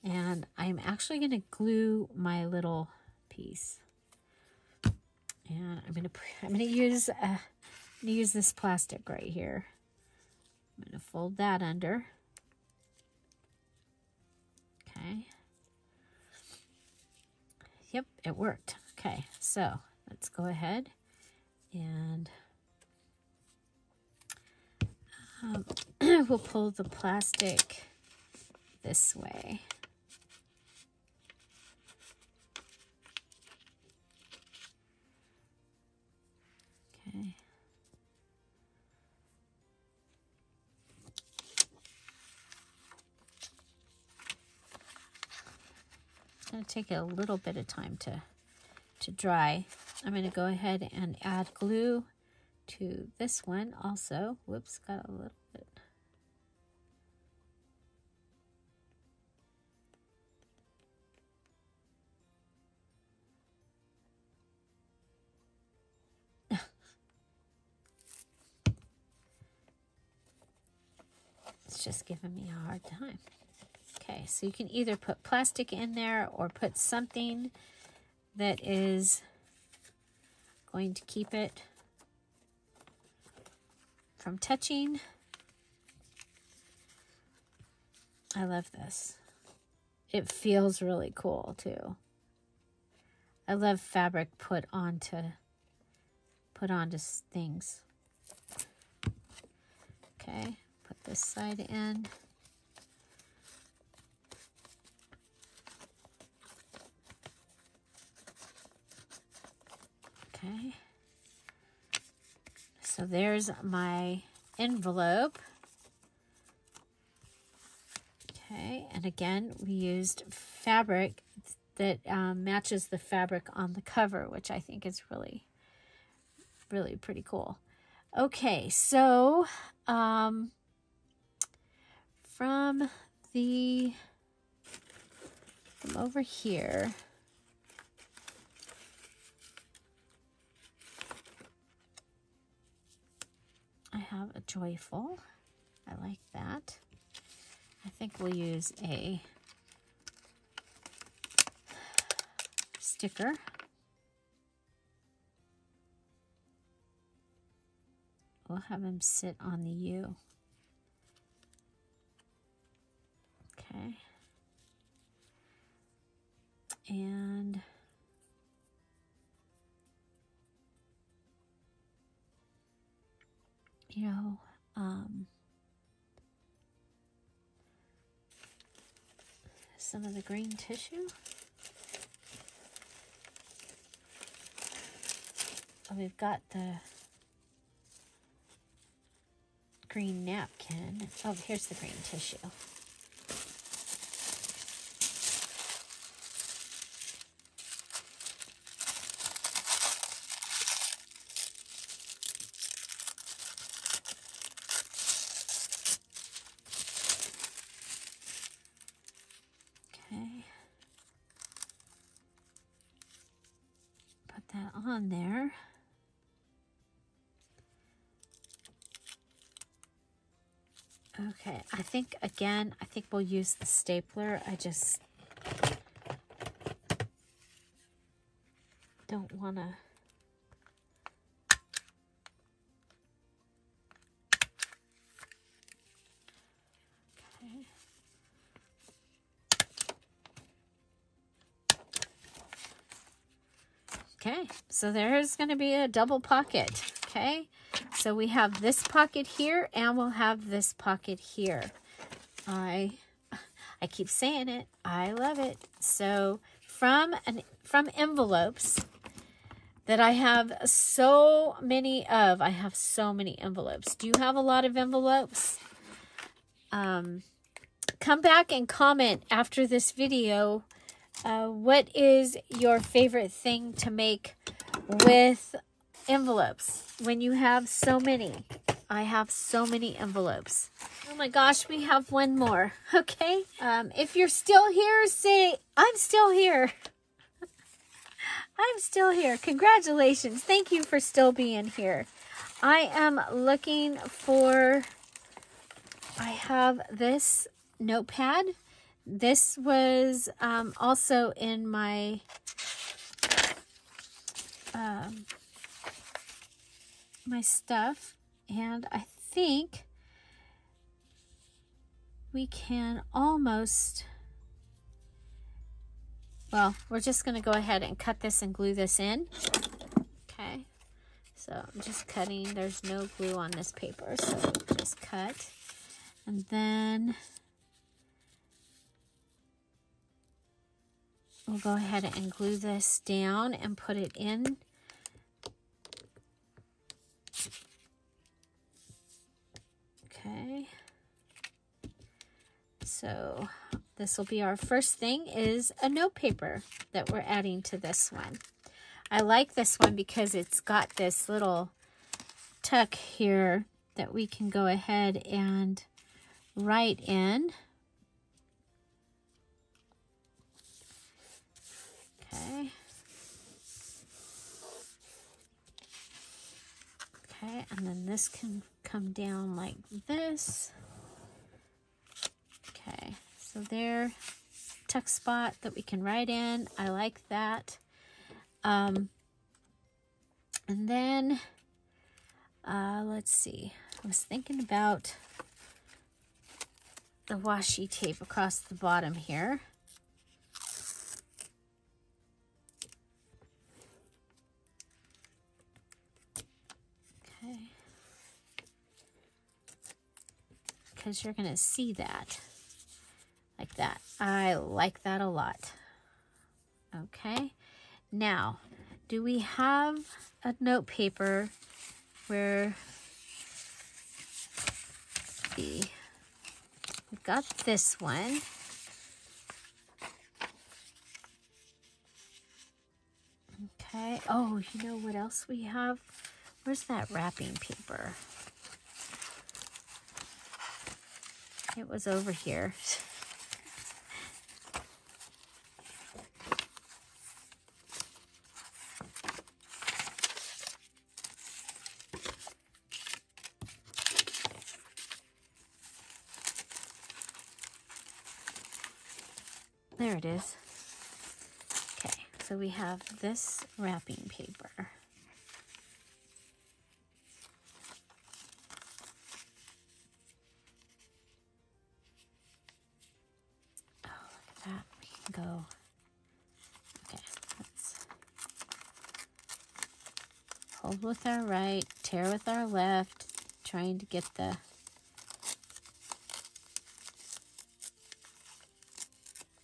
And I'm actually going to glue my little piece. And I'm going to use this plastic right here. I'm going to fold that under. Okay. Yep, it worked. Okay, so let's go ahead and we'll pull the plastic this way. Okay. It's going to take a little bit of time to dry. I'm going to go ahead and add glue to this one also. Whoops, got a little bit. It's just giving me a hard time. Okay, so you can either put plastic in there or put something that is going to keep it from touching. I love this. It feels really cool too. I love fabric put onto things. Okay, put this side in. Okay. So there's my envelope. Okay, and again, we used fabric that matches the fabric on the cover, which I think is really, really pretty cool. Okay, so from over here, I have a joyful. I like that. I think we'll use a sticker. We'll have him sit on the U. Okay. And you know, some of the green tissue. Oh, we've got the green napkin. Oh, here's the green tissue. Okay. Put that on there. Okay, I think we'll use the stapler. I just don't want to. Okay. Okay, so there's going to be a double pocket. Okay, so we have this pocket here, and we'll have this pocket here. I keep saying it. I love it. So from envelopes that I have so many of, I have so many envelopes. Do you have a lot of envelopes? Come back and comment after this video. What is your favorite thing to make with envelopes when you have so many? I have so many envelopes. Oh my gosh, we have one more. Okay. If you're still here, say, I'm still here. I'm still here. Congratulations. Thank you for still being here. I am looking for, I have this notepad. This was also in my my stuff, and I think we can almost, well, we're just going to go ahead and cut this and glue this in. Okay, so I'm just cutting. There's no glue on this paper, so just cut, and then we'll go ahead and glue this down and put it in. Okay. So this will be our first thing, is a note paper that we're adding to this one. I like this one because it's got this little tuck here that we can go ahead and write in. Okay. Okay, and then this can come down like this. Okay, so there, tuck spot that we can write in. I like that. And then, let's see. I was thinking about the washi tape across the bottom here. Okay. Because you're going to see that like that. I like that a lot. Okay. Now, do we have a note paper where we've got this one. Okay. Oh, you know what else we have? Where's that wrapping paper? It was over here. There it is. Okay, so we have this wrapping paper. Oh, look at that. We can go. Okay, let's hold with our right, tear with our left, trying to get the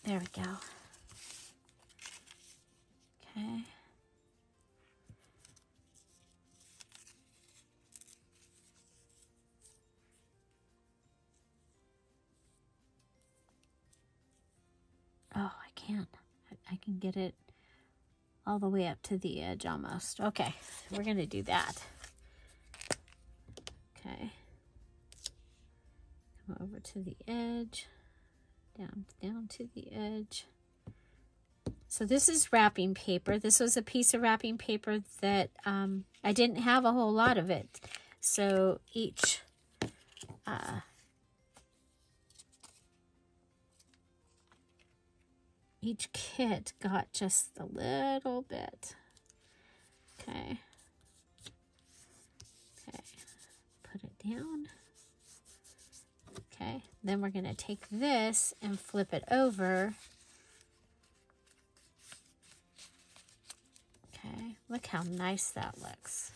there we go. Okay. Oh, I can't. I can get it all the way up to the edge almost. Okay, we're going to do that. Okay. Come over to the edge. Down to the edge. So this is wrapping paper. This was a piece of wrapping paper that I didn't have a whole lot of it. So each kit got just a little bit. Okay. Okay. Put it down. Okay. Then we're going to take this and flip it over. Okay. Look how nice that looks.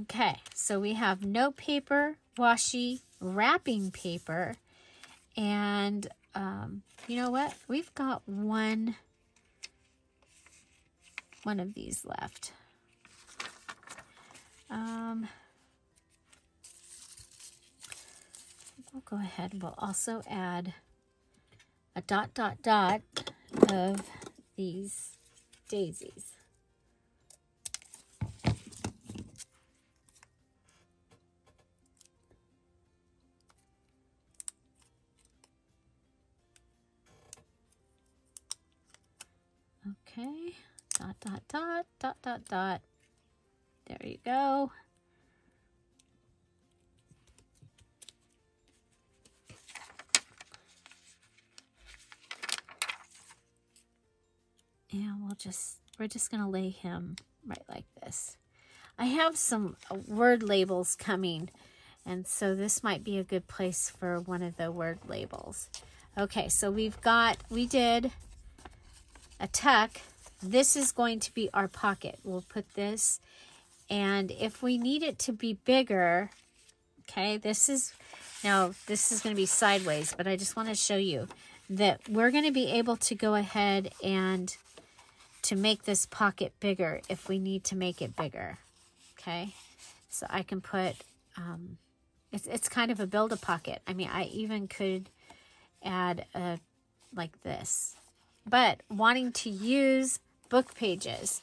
Okay. So we have note paper, washi, wrapping paper, and you know what? We've got one of these left. We'll go ahead and we'll also add a ... of these daisies. Okay, ... There you go. And we're just going to lay him right like this. I have some word labels coming, and so this might be a good place for one of the word labels. Okay, so we did a tuck. This is going to be our pocket. We'll put this, and if we need it to be bigger, okay, this is going to be sideways, but I just want to show you that we're going to be able to go ahead and to make this pocket bigger if we need to make it bigger. Okay, so I can put, it's kind of a build-a-pocket. I mean, I even could add like this, but wanting to use book pages.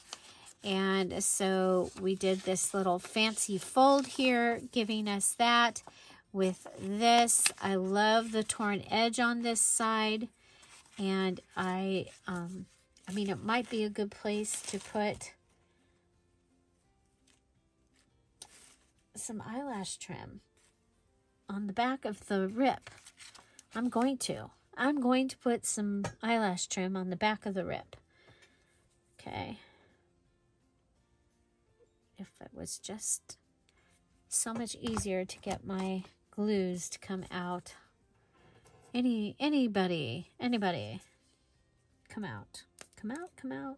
And so we did this little fancy fold here, giving us that with this. I love the torn edge on this side. And I mean, it might be a good place to put some eyelash trim on the back of the rip. I'm going to put some eyelash trim on the back of the rip. Okay. If it was just so much easier to get my glues to come out. Anybody, come out. Come out, come out.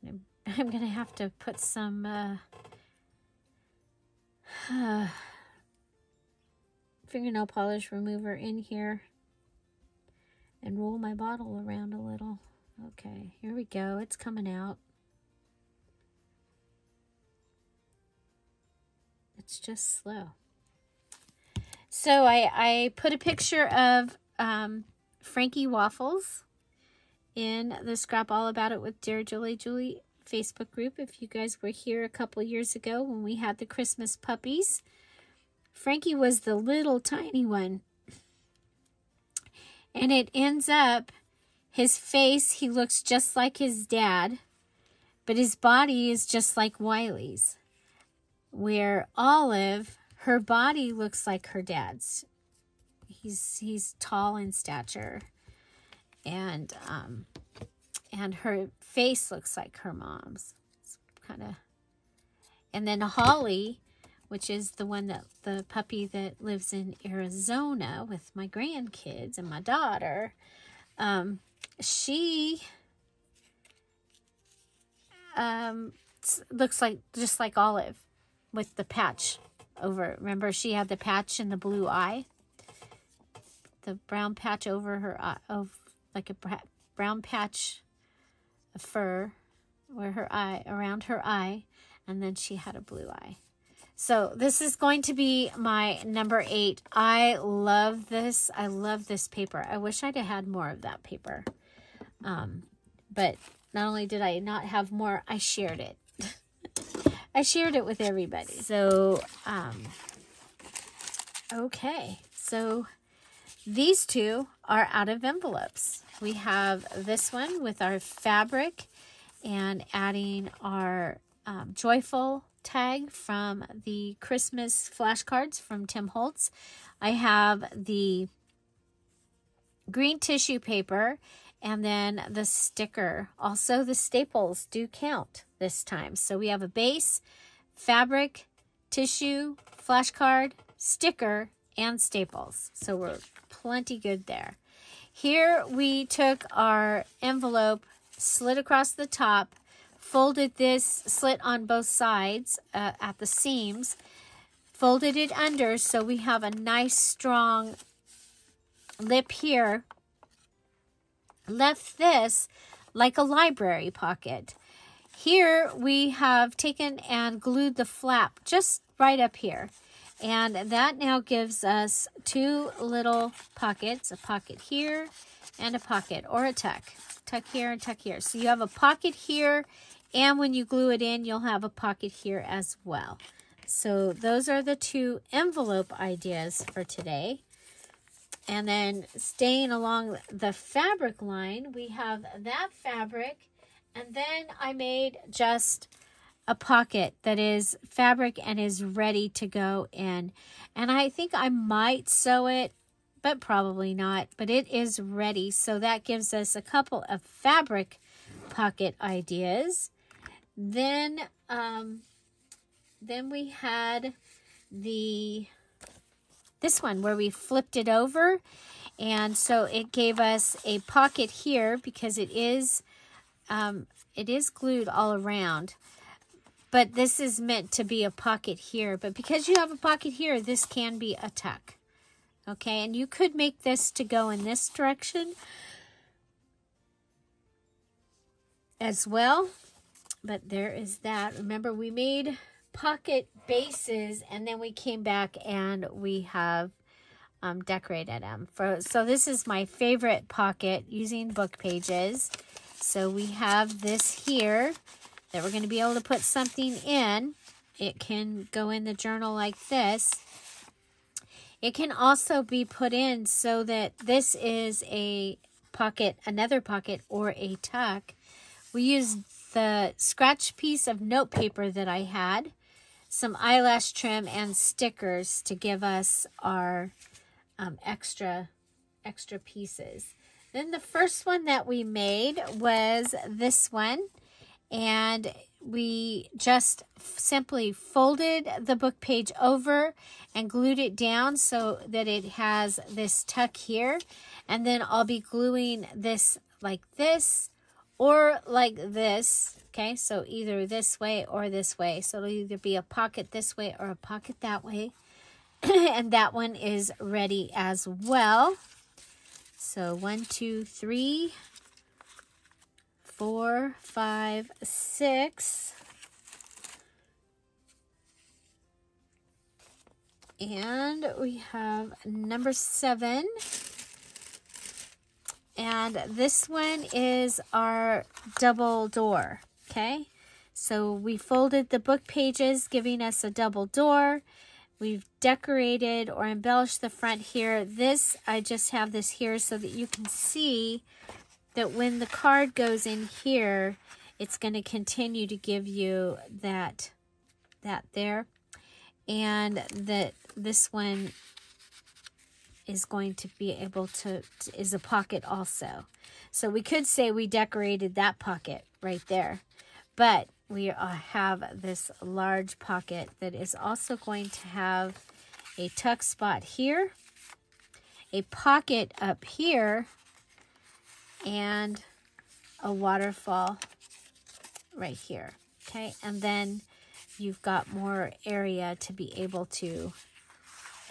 I'm going to have to put some fingernail polish remover in here and roll my bottle around a little. Okay, here we go. It's coming out. It's just slow. So I put a picture of Frankie Waffles in the Scrap All About It with Dear Julie Facebook group. If you guys were here a couple years ago when we had the Christmas puppies, Frankie was the little tiny one. And it ends up, his face, he looks just like his dad, but his body is just like Wiley's. Where Olive, her body looks like her dad's. He's tall in stature, and her face looks like her mom's. It's kind of. And then Holly, which is the puppy that lives in Arizona with my grandkids and my daughter, she looks like just like Olive. With the patch over. Remember, she had the patch in the blue eye? The brown patch over her eye, like a brown patch of fur around her eye, and then she had a blue eye. So this is going to be my number 8. I love this. I love this paper. I wish I'd have had more of that paper. But not only did I not have more, I shared it. I shared it with everybody. So, okay. So, these two are out of envelopes. We have this one with our fabric and adding our joyful tag from the Christmas flashcards from Tim Holtz. I have the green tissue paper and then the sticker. Also, the staples do count this time. So we have a base, fabric, tissue, flashcard, sticker, and staples. So we're plenty good there. Here we took our envelope, slid across the top, folded this slit on both sides at the seams, folded it under so we have a nice strong lip here. Left this like a library pocket. Here we have taken and glued the flap just right up here. And that now gives us 2 little pockets, a pocket here and a pocket, or a tuck. Tuck here and tuck here. So you have a pocket here, and when you glue it in, you'll have a pocket here as well. So those are the 2 envelope ideas for today. And then staying along the fabric line, we have that fabric, and then I made just a pocket that is fabric and is ready to go in. And I think I might sew it, but probably not, but it is ready. So that gives us a couple of fabric pocket ideas. Then we had this one where we flipped it over, and so it gave us a pocket here because it is glued all around, but this is meant to be a pocket here. But because you have a pocket here, this can be a tuck. Okay, and you could make this to go in this direction as well, but there is that. Remember, we made pocket bases, and then we came back and we have decorated them. So this is my favorite pocket using book pages. So we have this here that we're going to be able to put something in. It can go in the journal like this. It can also be put in so that this is a pocket, another pocket, or a tuck. We used the scratch piece of note paper that I had, some eyelash trim, and stickers to give us our extra pieces. Then the first one that we made was this one, and we just simply folded the book page over and glued it down so that it has this tuck here. And then I'll be gluing this like this or like this. Okay, so either this way or this way. So it'll either be a pocket this way or a pocket that way. And that one is ready as well. So 1, 2, 3, 4, 5, 6. And we have number 7. And this one is our double door. Okay, so we folded the book pages, giving us a double door. We've decorated or embellished the front here. This, I just have this here so that you can see that when the card goes in here, it's going to continue to give you that there. And that this one is going to be able to, is a pocket also. So we could say we decorated that pocket right there. But we have this large pocket that is also going to have a tuck spot here, a pocket up here, and a waterfall right here. Okay, and then you've got more area to be able to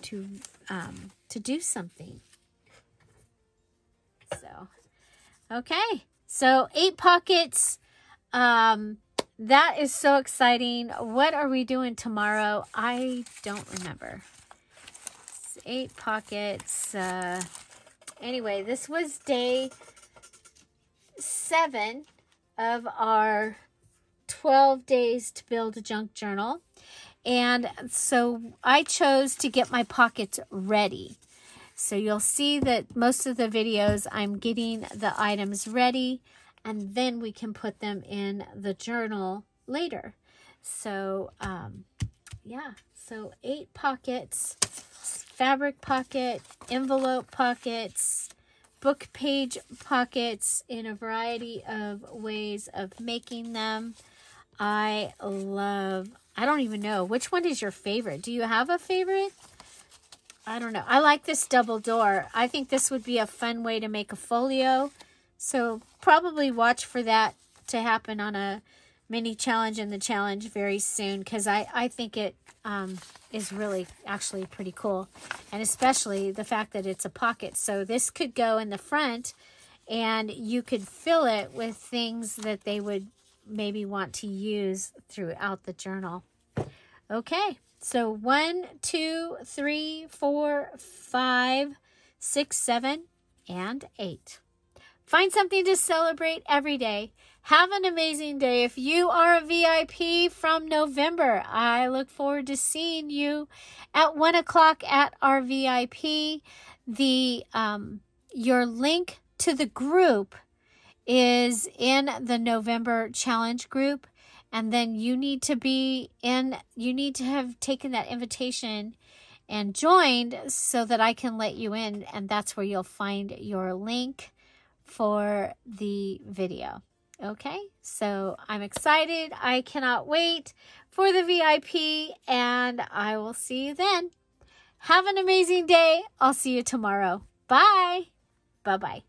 do something. So, okay, so 8 pockets. That is so exciting. What are we doing tomorrow? I don't remember. It's 8 pockets. Anyway, this was day 7 of our 12 days to build a junk journal. And so I chose to get my pockets ready. So you'll see that most of the videos I'm getting the items ready, and then we can put them in the journal later. So, yeah, so 8 pockets, fabric pocket, envelope pockets, book page pockets in a variety of ways of making them. I don't even know. Which one is your favorite? Do you have a favorite? I don't know. I like this double door. I think this would be a fun way to make a folio. So probably watch for that to happen on a mini challenge in the challenge very soon, because I think it is really actually pretty cool. And especially the fact that it's a pocket. So this could go in the front and you could fill it with things that they would maybe want to use throughout the journal. Okay, so 1, 2, 3, 4, 5, 6, 7, and 8. Find something to celebrate every day. Have an amazing day. If you are a VIP from November, I look forward to seeing you at 1 o'clock at our VIP. Your link to the group is in the November challenge group. And then you need to have taken that invitation and joined so that I can let you in. And that's where you'll find your link for the video. Okay, so I'm excited. I cannot wait for the VIP, and I will see you then. Have an amazing day. I'll see you tomorrow. Bye. Bye-bye.